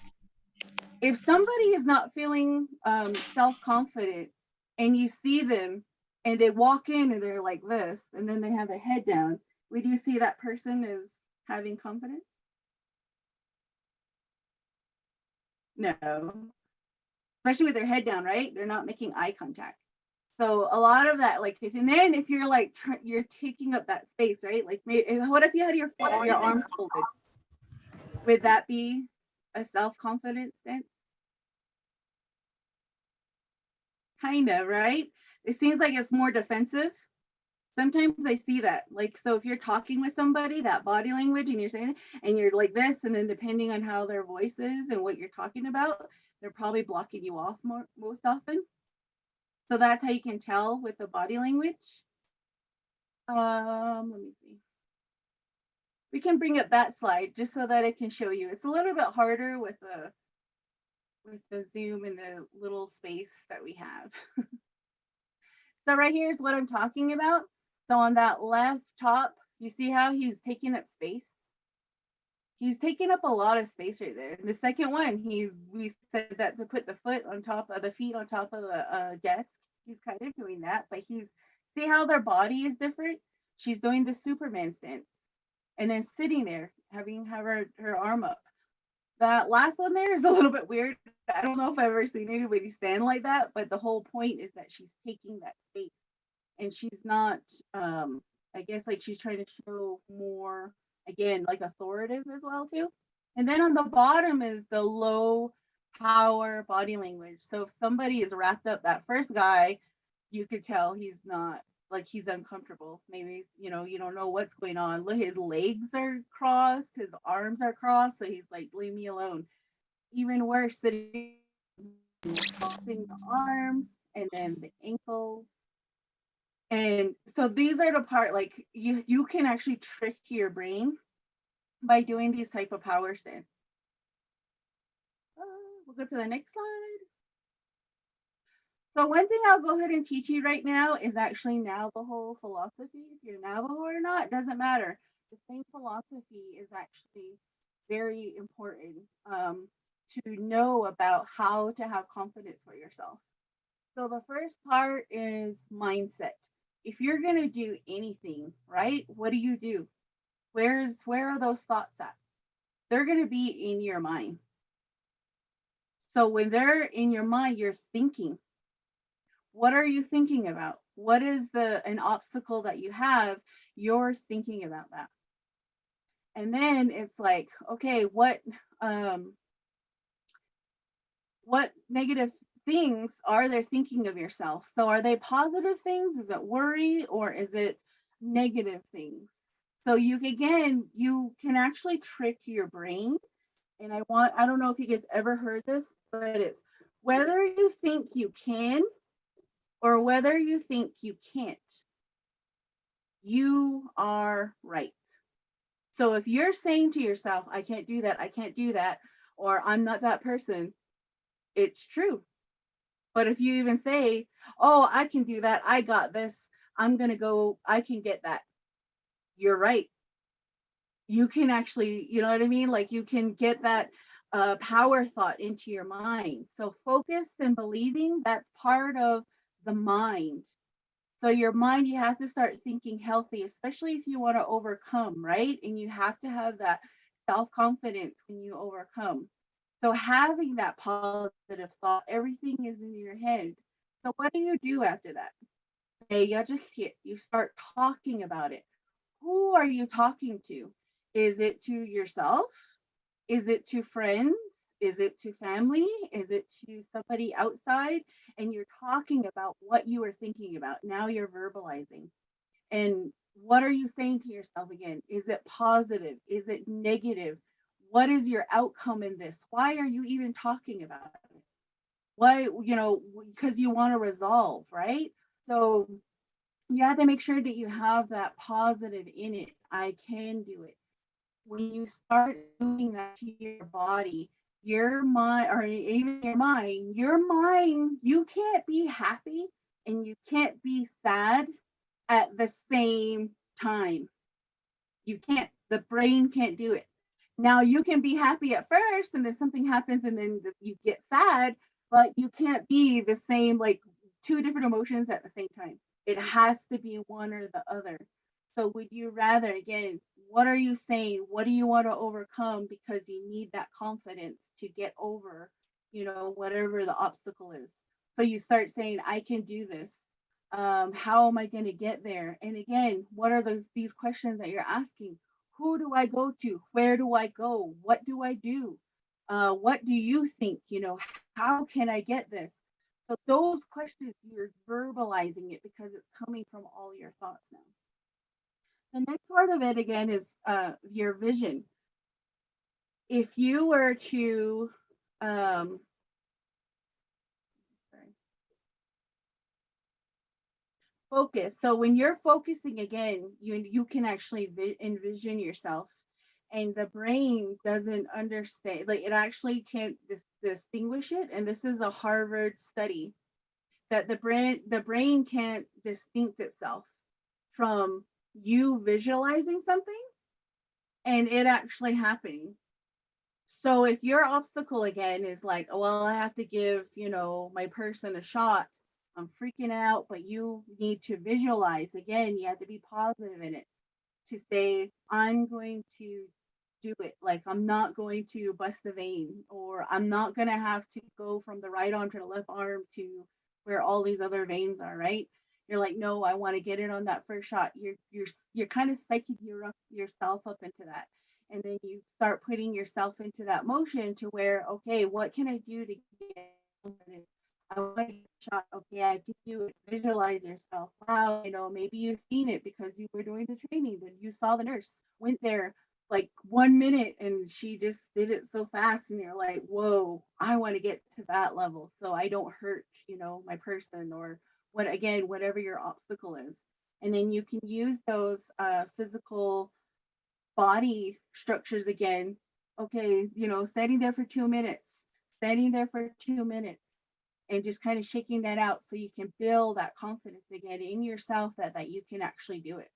If somebody is not feeling self-confident and you see them and they walk in and they're like this and then they have their head down, would you see that person is having confidence? No, especially with their head down, right? They're not making eye contact. So a lot of that, like if you're like you're taking up that space, right? Like what if you had your arms folded? Would that be a self-confidence stance? Kind of, right? It seems like it's more defensive. Sometimes I see that. Like, so if you're talking with somebody, that body language, and you're saying, and you're like this, and then depending on how their voice is and what you're talking about, they're probably blocking you off most often. So that's how you can tell with the body language. Let me see. We can bring up that slide just so that it can show you. It's a little bit harder with the zoom and the little space that we have. So right here is what I'm talking about. So on that left top, you see how he's taking up space? He's taking up a lot of space right there. The second one, we said that to put the feet on top of the desk. He's kind of doing that, but see how their body is different? She's doing the Superman stance and then sitting there, have her arm up. That last one there is a little bit weird. I don't know if I've ever seen anybody stand like that, but the whole point is that she's taking that space and she's not, I guess like she's trying to show more, again, like authoritative as well too. And then on the bottom is the low power body language. So if somebody is wrapped up, that first guy, you could tell he's not, like he's uncomfortable. Maybe, you don't know what's going on. Look, his legs are crossed, his arms are crossed. So he's like, leave me alone. Even worse, sitting, crossing the arms and then the ankles. And so these are the part, like you can actually trick your brain by doing these type of power stance. We'll go to the next slide. So one thing I'll go ahead and teach you right now is actually Navajo philosophy. If you're Navajo or not, doesn't matter. The same philosophy is actually very important to know about how to have confidence for yourself. So the first part is mindset. If you're going to do anything, right, what do? Where are those thoughts at? They're going to be in your mind. So when they're in your mind, you're thinking. What are you thinking about? What is an obstacle that you have? You're thinking about that. And then it's like, okay, what negative things are there thinking of yourself? So are they positive things? Is it worry or is it negative things? So you can actually trick your brain. And I don't know if you guys ever heard this, but it's whether you think you can or whether you think you can't, you are right. So if you're saying to yourself, I can't do that, or I'm not that person, it's true. But if you even say, oh, I can do that, I got this, I'm going to go, I can get that, you're right. You can actually, you know what I mean? Like you can get that power thought into your mind. So focus and believing, that's part of the mind. So your mind, you have to start thinking healthy, especially if you want to overcome, right? And you have to have that self-confidence when you overcome. So having that positive thought, everything is in your head. So what do you do after that? Okay, you start talking about it. Who are you talking to? Is it to yourself? Is it to friends? Is it to family? Is it to somebody outside? And you're talking about what you were thinking about. Now you're verbalizing. And what are you saying to yourself again? Is it positive? Is it negative? what is your outcome in this? Why are you even talking about it? Why, because you want to resolve, right? So you have to make sure that you have that positive in it. I can do it. When you start doing that to your body, your mind, or even your mind, you can't be happy and you can't be sad at the same time. You can't, the brain can't do it. Now you can be happy at first and then something happens and then you get sad, but you can't be the same, like two different emotions at the same time. It has to be one or the other. So would you rather, again, what are you saying? What do you want to overcome because you need that confidence to get over, whatever the obstacle is. So you start saying, I can do this. How am I going to get there? And again, what are these questions that you're asking? Who do I go to? Where do I go? What do I do? What do you think? How can I get this? So those questions, you're verbalizing it because it's coming from all your thoughts now. The next part of it again is your vision. If you were to focus, so when you're focusing again, you can actually envision yourself, and the brain doesn't understand, like it actually can't distinguish it. And this is a Harvard study that the brain can't distinct itself from you visualizing something and it actually happening. So if your obstacle again is like, oh, well, I have to give, my person a shot, I'm freaking out, but you need to visualize again, you have to be positive in it to say, I'm going to do it. Like, I'm not going to bust a vein, or I'm not going to have to go from the right arm to the left arm to where all these other veins are, right? You're like, no, I want to get it on that first shot. You're kind of psyching yourself up into that. And then you start putting yourself into that motion to where, okay, what can I do to get confidence? I want to get a shot. Okay, I can do it. Visualize yourself. Wow, maybe you've seen it because you were doing the training, and you saw the nurse went there like 1 minute and she just did it so fast, and you're like, whoa, I want to get to that level so I don't hurt, my person, or whatever your obstacle is. And then you can use those physical body structures again. Okay, standing there for 2 minutes, standing there for 2 minutes, and just kind of shaking that out so you can build that confidence again in yourself that you can actually do it.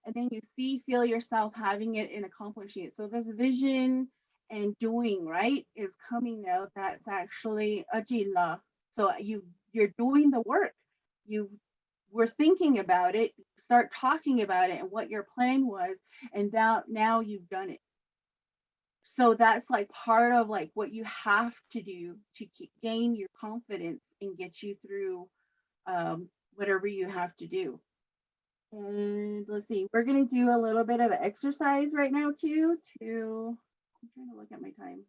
And then you feel yourself having it and accomplishing it. So this vision and doing, right, is coming out. That's actually ajila. So you're doing the work. You were thinking about it, start talking about it and what your plan was, and now you've done it. So that's like part of like what you have to do to gain your confidence and get you through whatever you have to do. And let's see, we're going to do a little bit of exercise right now too. I'm trying to look at my time.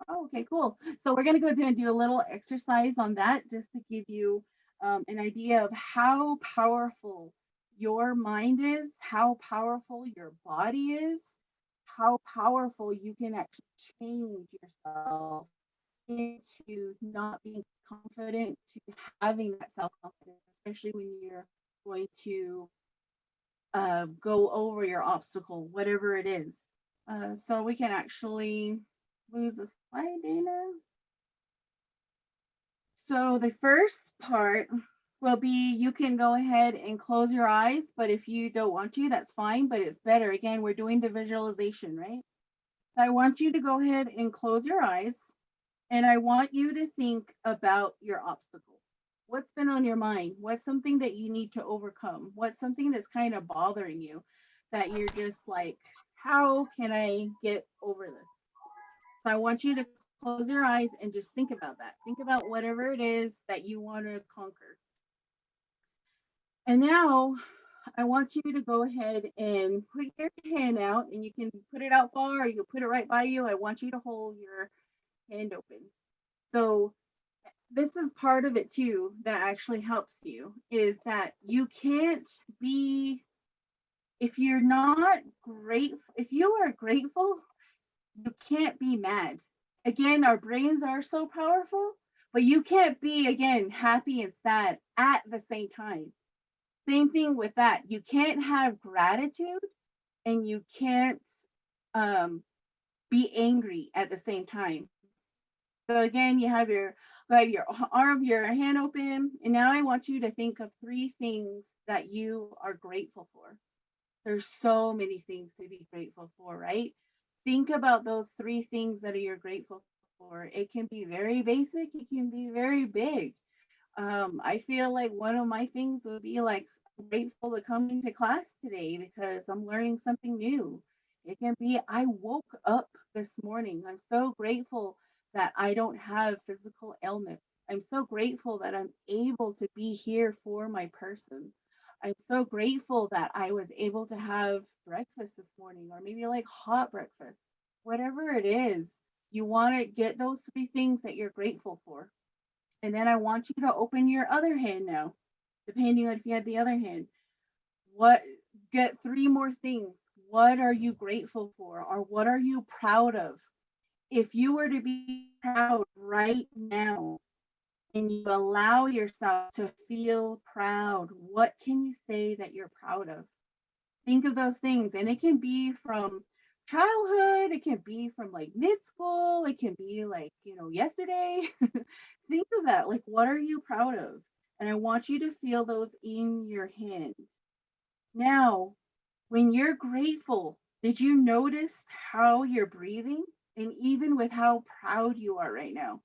Oh, okay, cool. So we're going to go ahead and do a little exercise on that just to give you an idea of how powerful your mind is, how powerful your body is, how powerful you can actually change yourself into not being confident to having that self-confidence, especially when you're going to go over your obstacle, whatever it is. So we can actually lose the slide, Dana. So the first part will be, you can go ahead and close your eyes, but if you don't want to, that's fine, but it's better. Again, we're doing the visualization, right? So I want you to go ahead and close your eyes, and I want you to think about your obstacle. What's been on your mind? What's something that you need to overcome? What's something that's kind of bothering you that you're just like, how can I get over this? So I want you to close your eyes and just think about that. Think about whatever it is that you want to conquer. And now I want you to go ahead and put your hand out, and you can put it out far or you can put it right by you. I want you to hold your hand open. So this is part of it too that actually helps you, is that you can't be If you're not grateful, if you are grateful, you can't be mad. Again, our brains are so powerful, but you can't be, again, happy and sad at the same time. Same thing with that. You can't have gratitude and you can't um, be angry at the same time. So again, you have your arm, your hand open, and now I want you to think of three things that you are grateful for. There's so many things to be grateful for, right? Think about those three things that you're grateful for. It can be very basic, it can be very big. I feel like one of my things would be like, I'm grateful to come into class today because I'm learning something new. It can be, I woke up this morning. I'm so grateful that I don't have physical ailments. I'm so grateful that I'm able to be here for my person. I'm so grateful that I was able to have breakfast this morning, or maybe like hot breakfast. Whatever it is, you want to get those three things that you're grateful for. And then I want you to open your other hand now, depending on if you had the other hand. What Get three more things. What are you grateful for? Or what are you proud of? If you were to be proud right now and you allow yourself to feel proud, what can you say that you're proud of? Think of those things. And it can be from childhood, it can be from like mid school, it can be like, yesterday. Think of that. Like, what are you proud of? And I want you to feel those in your hand. Now, when you're grateful, did you notice how you're breathing? And even with how proud you are right now,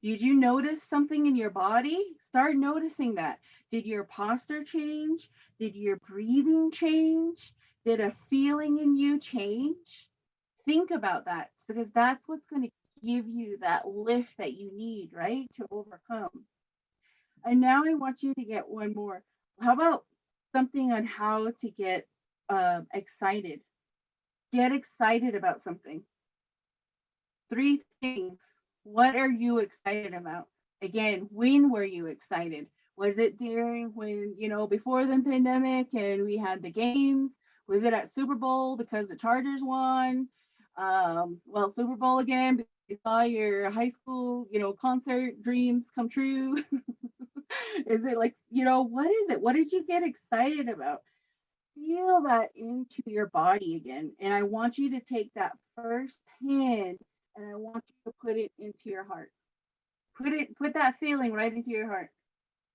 did you notice something in your body? Start noticing that. Did your posture change? Did your breathing change? Did a feeling in you change? Think about that because that's what's going to give you that lift that you need, right? To overcome. And now I want you to get one more. How about something on how to get excited? Get excited about something. Three things. What are you excited about? Again, when were you excited? Was it during when, before the pandemic and we had the games? Was it at Super Bowl because the Chargers won? Well, Super Bowl again because you saw your high school, concert dreams come true. Is it like, what is it? What did you get excited about? Feel that into your body again. And I want you to take that first hand and I want you to put it into your heart. Put that feeling right into your heart.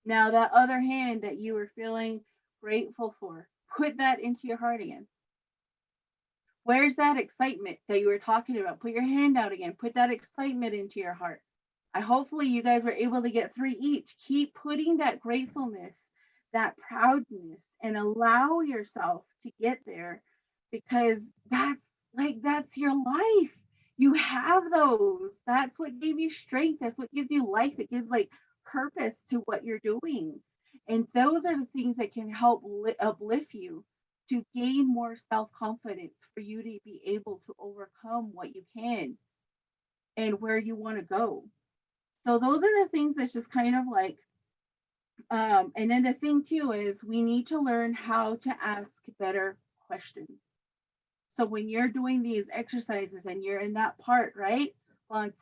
Now that other hand that you were feeling grateful for, put that into your heart again. Where's that excitement that you were talking about? Put your hand out again. Put that excitement into your heart. I hopefully you guys were able to get three each. Keep putting that gratefulness, that proudness, and allow yourself to get there because that's your life. You have those. That's what gave you strength. That's what gives you life. It gives like purpose to what you're doing. And those are the things that can help uplift you to gain more self confidence for you to be able to overcome what you can and where you want to go. So those are the things that's just kind of like, and then the thing too is we need to learn how to ask better questions. So when you're doing these exercises and you're in that part, right? There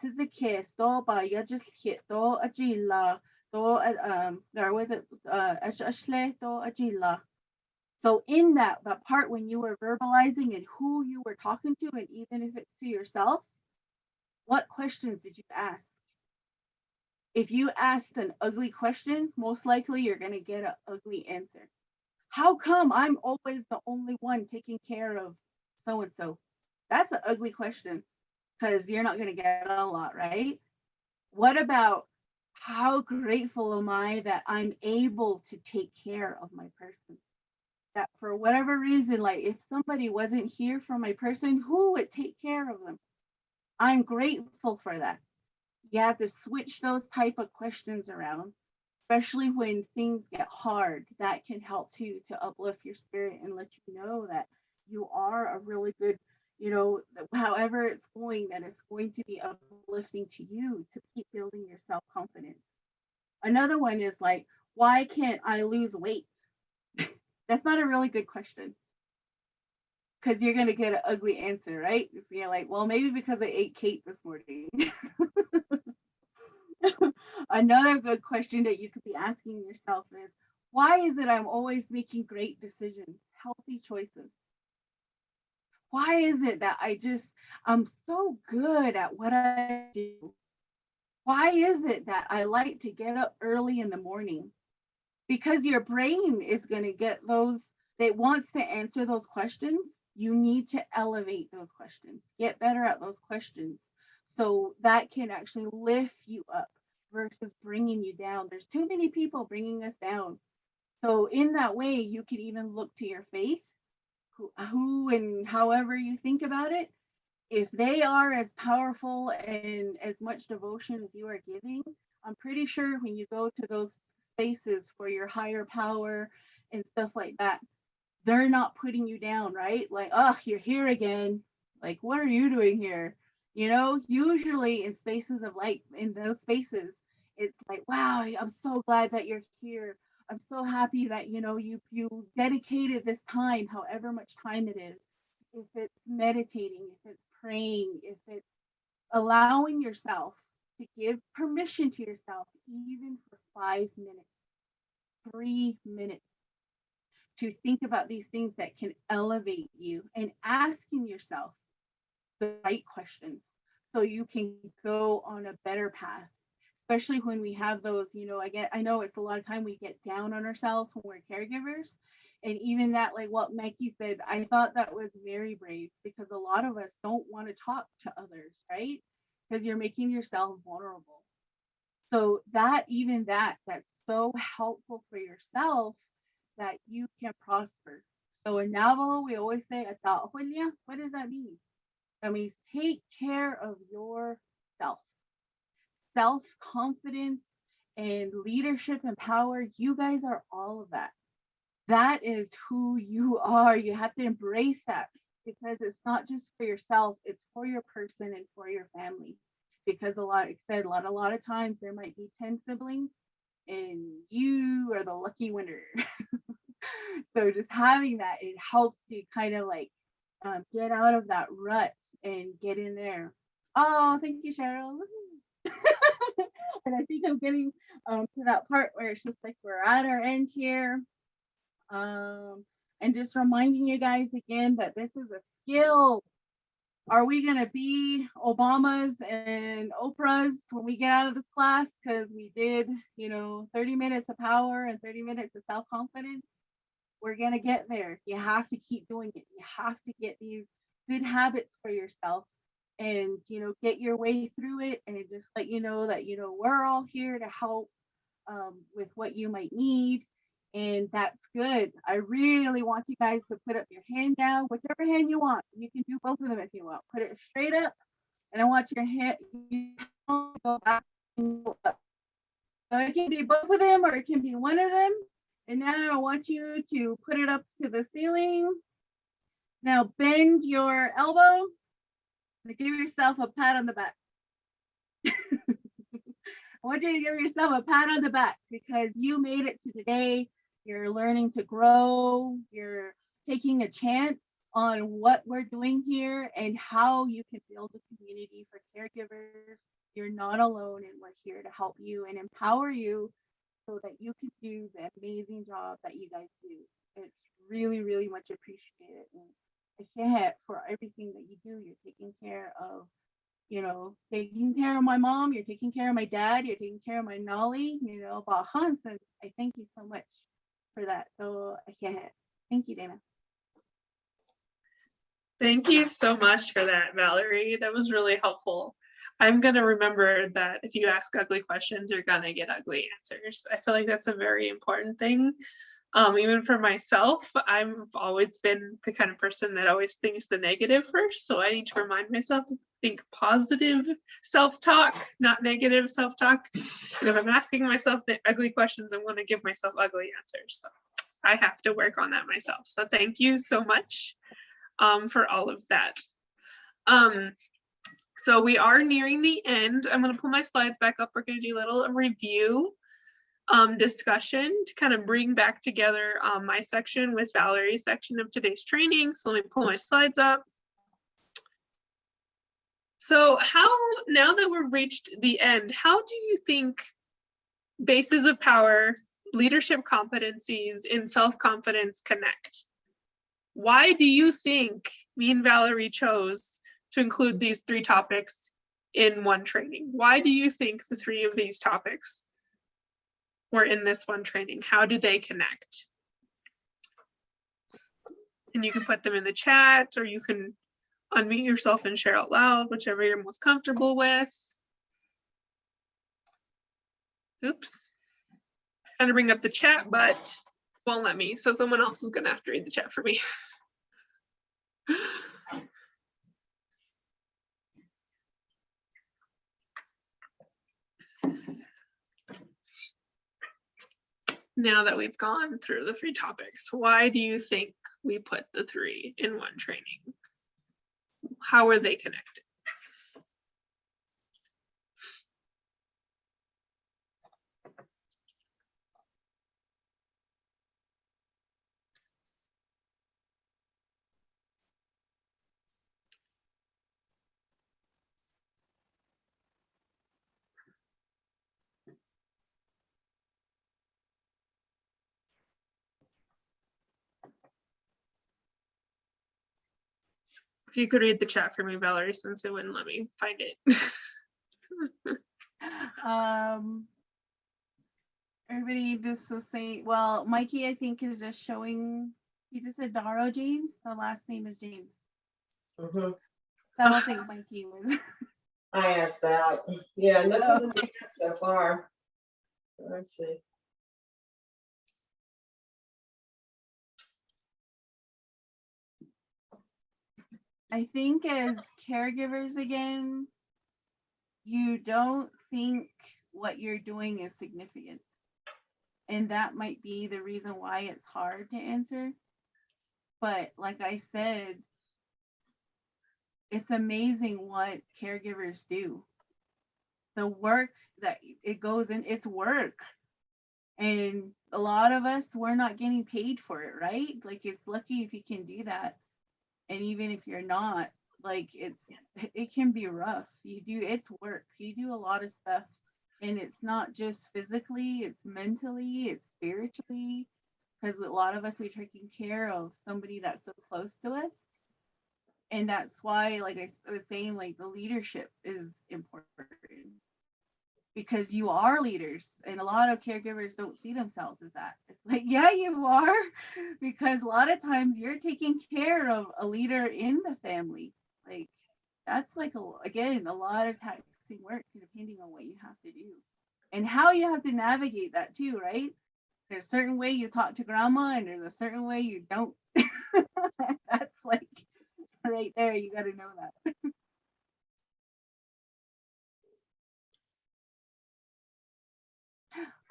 was it so in that part when you were verbalizing and who you were talking to, and even if it's to yourself, what questions did you ask? If you asked an ugly question, most likely you're going to get an ugly answer. How come I'm always the only one taking care of so and so? That's an ugly question because you're not going to get a lot, right? What about how grateful am I that I'm able to take care of my person? That for whatever reason, like if somebody wasn't here for my person, who would take care of them? I'm grateful for that. You have to switch those type of questions around, especially when things get hard. That can help too to uplift your spirit and let you know that you are a really good, however it's going, that it's going to be uplifting to you to keep building your self confidence. Another one is like, why can't I lose weight? That's not a really good question. Because you're going to get an ugly answer, right? So you're like, well, maybe because I ate cake this morning. Another good question that you could be asking yourself is, why is it I'm always making great decisions, healthy choices? Why is it that I'm so good at what I do? Why is it that I like to get up early in the morning? Because your brain is going to get those, it wants to answer those questions. You need to elevate those questions, get better at those questions. So that can actually lift you up versus bringing you down. There's too many people bringing us down. So in that way, you could even look to your faith, who and however you think about it. If they are as powerful and as much devotion as you are giving, I'm pretty sure when you go to those spaces for your higher power and stuff like that, they're not putting you down, right? Like, oh, you're here again. Like, what are you doing here? You know, usually in spaces of light, in those spaces, it's like, wow, I'm so glad that you're here. I'm so happy that, you know, you dedicated this time, however much time it is. If it's meditating, if it's praying, if it's allowing yourself to give permission to yourself, even for 5 minutes, 3 minutes, to think about these things that can elevate you and asking yourself the right questions so you can go on a better path. Especially when we have those, you know, I know it's a lot of time we get down on ourselves when we're caregivers. And even that, like what Mikey said, I thought that was very brave because a lot of us don't want to talk to others, right? Because you're making yourself vulnerable. So that's so helpful for yourself that you can prosper. So in Navajo, we always say, "Atahuelya." What does that mean? That means take care of yourself. Self-confidence and leadership and power, you guys are all of that. That is who you are. You have to embrace that because it's not just for yourself, it's for your person and for your family. Because like I said, a lot of times there might be 10 siblings and you are the lucky winner. So just having that, it helps to kind of like get out of that rut and get in there. Oh, thank you, Cheryl. And I think I'm getting to that part where it's just like we're at our end here. And just reminding you guys again that this is a skill. Are we going to be Obamas and Oprahs when we get out of this class? Because we did, 30 minutes of power and 30 minutes of self-confidence. We're going to get there. You have to keep doing it. You have to get these good habits for yourself and, get your way through it and just let you know that, we're all here to help with what you might need. And that's good. I really want you guys to put up your hand down, whichever hand you want. You can do both of them if you want. Put it straight up, and I want your hand to go back and go up. So it can be both of them, or it can be one of them. And now I want you to put it up to the ceiling. Now bend your elbow and give yourself a pat on the back. I want you to give yourself a pat on the back because you made it to today. You're learning to grow. You're taking a chance on what we're doing here and how you can build a community for caregivers. You're not alone, and we're here to help you and empower you so that you can do the amazing job that you guys do. It's really, really much appreciated. And I for everything that you do. You're taking care of taking care of my mom, you're taking care of my dad, you're taking care of my Nolly, Bahans, and I thank you so much for that. So thank you, Dana. Thank you so much for that, Valerie. That was really helpful. I'm going to remember that if you ask ugly questions, you're going to get ugly answers. I feel like that's a very important thing. Even for myself, I've always been the kind of person that always thinks the negative first. So I need to remind myself to think positive self-talk, not negative self-talk. And if I'm asking myself the ugly questions, I'm going to give myself ugly answers. So I have to work on that myself. So thank you so much for all of that. So we are nearing the end. I'm going to pull my slides back up. We're going to do a little review. discussion to kind of bring back together my section with Valerie's section of today's training. So let me pull my slides up. So now that we've reached the end, how do you think bases of power, leadership competencies, and self-confidence connect? Why do you think me and Valerie chose to include these 3 topics in one training? Why do you think the 3 of these topics were in this one training? How do they connect? And you can put them in the chat, or you can unmute yourself and share out loud, whichever you're most comfortable with. Oops. Trying to bring up the chat, but won't let me. So someone else is going to have to read the chat for me. Now that we've gone through the 3 topics, why do you think we put the 3 in one training? How are they connected? If you could read the chat for me, Valerie, since it wouldn't let me find it. Everybody just was saying, well, Mikey, I think, is just showing, he just said Daro James. The last name is James. Mhm. I don't think Mikey was. I asked that. Yeah, nothing's in the Okay. chat so far. Let's see. I think as caregivers, again, you don't think what you're doing is significant. And that might be the reason why it's hard to answer. But like I said, it's amazing what caregivers do. The work that it goes in, it's work. And a lot of us, we're not getting paid for it, right? Like, it's lucky if you can do that. And even if you're not, like, it can be rough. It's work. You do a lot of stuff. And it's not just physically, it's mentally, it's spiritually. Because a lot of us, we're taking care of somebody that's so close to us. And that's why, like I was saying, like, the leadership is important. Because you are leaders, and a lot of caregivers don't see themselves as that. It's like, yeah, you are, because a lot of times you're taking care of a leader in the family. Like, that's like, again, a lot of taxing work depending on what you have to do and how you have to navigate that too, right? There's a certain way you talk to grandma, and there's a certain way you don't. That's like right there, you got to know that.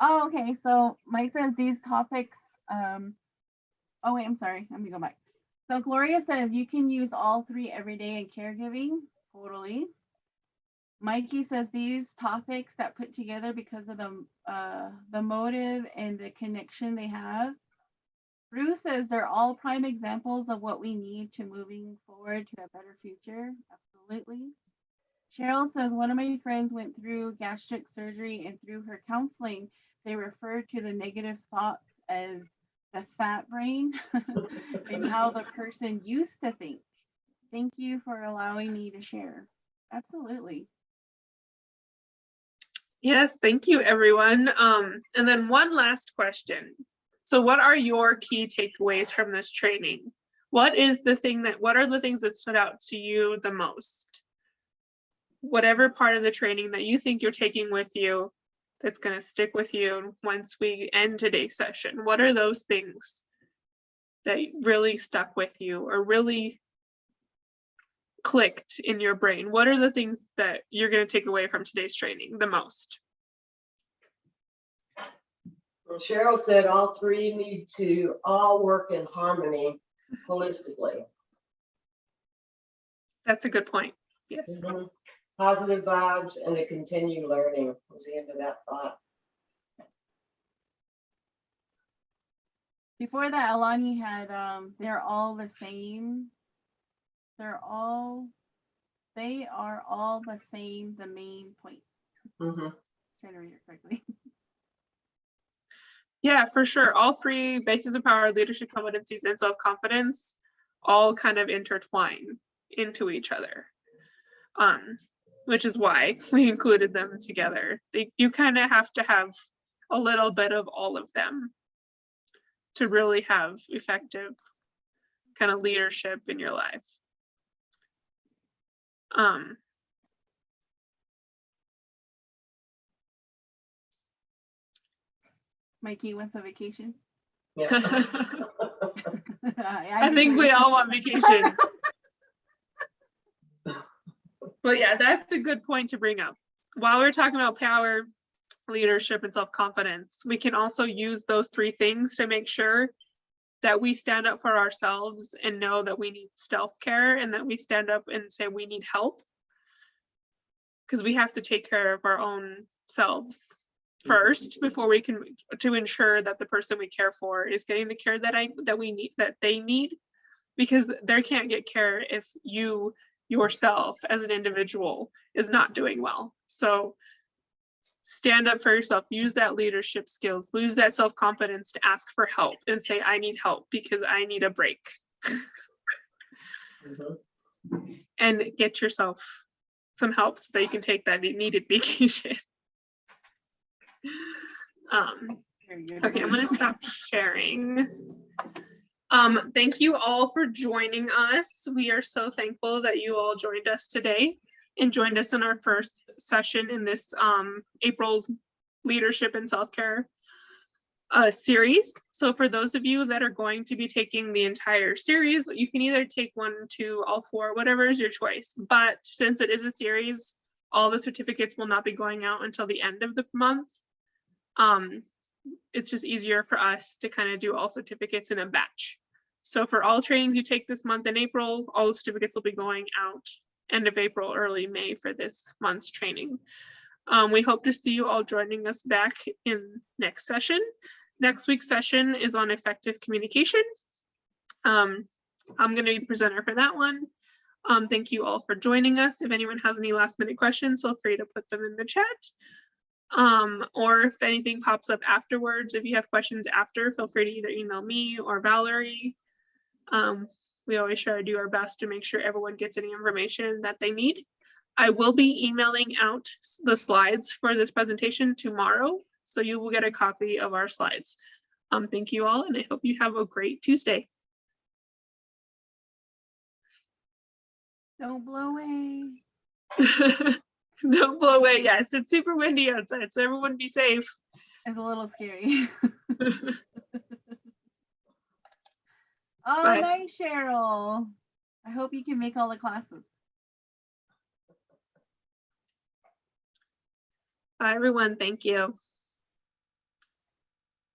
Oh, okay. So Mike says these topics. Oh wait, I'm sorry. Let me go back. So Gloria says you can use all 3 every day in caregiving. Totally. Mikey says these topics that put together because of the motive and the connection they have. Bruce says they're all prime examples of what we need to moving forward to a better future. Absolutely. Cheryl says one of my friends went through gastric surgery, and through her counseling, they referred to the negative thoughts as the fat brain and how the person used to think. Thank you for allowing me to share. Absolutely. Yes, thank you, everyone. And then one last question. So what are your key takeaways from this training? What are the things that stood out to you the most? Whatever part of the training that you think you're taking with you that's going to stick with you once we end today's session. What are those things that really stuck with you or really clicked in your brain? What are the things that you're going to take away from today's training the most? Well, Cheryl said all 3 need to all work in harmony holistically. That's a good point. Yes. Mhm. Positive vibes and to continue learning was the end of that thought. Before that, Alani had they're all the same. They are all the same, the main point. Mhm. Trying to read it correctly. Yeah, for sure. All three bases of power, leadership, competencies, and self-confidence all kind of intertwine into each other. Which is why we included them together. You kind of have to have a little bit of all of them to really have effective kind of leadership in your life. Mikey wants a vacation. Yeah. I think we all want vacation. But yeah, that's a good point to bring up. While we're talking about power, leadership, and self-confidence, we can also use those three things to make sure that we stand up for ourselves and know that we need self-care, and that we stand up and say we need help, because we have to take care of our own selves first before we can, to ensure that the person we care for is getting the care that they need, because they can't get care if you yourself as an individual is not doing well. So stand up for yourself, use that leadership skills, lose that self-confidence to ask for help and say, I need help because I need a break. And get yourself some help so that you can take that needed vacation. Okay, I'm gonna stop sharing. Thank you all for joining us. We are so thankful that you all joined us today and joined us in our first session in this April's Leadership and Self-Care series. So for those of you that are going to be taking the entire series, you can either take 1, 2, all 4, whatever is your choice. But since it is a series, all the certificates will not be going out until the end of the month. It's just easier for us to kind of do all certificates in a batch. So for all trainings you take this month in April, all the certificates will be going out end of April, early May for this month's training. We hope to see you all joining us back in next session. Next week's session is on effective communication. I'm going to be the presenter for that one. Thank you all for joining us. If anyone has any last minute questions, feel free to put them in the chat. Or if anything pops up afterwards, if you have questions after, feel free to either email me or Valerie. We always try to do our best to make sure everyone gets any information that they need. I will be emailing out the slides for this presentation tomorrow, so you will get a copy of our slides. Thank you all, and I hope you have a great Tuesday. Don't blow away. Don't blow away. Yes, it's super windy outside, so everyone be safe. It's a little scary. Oh, Bye. nice, Cheryl. I hope you can make all the classes. Bye, everyone. Thank you.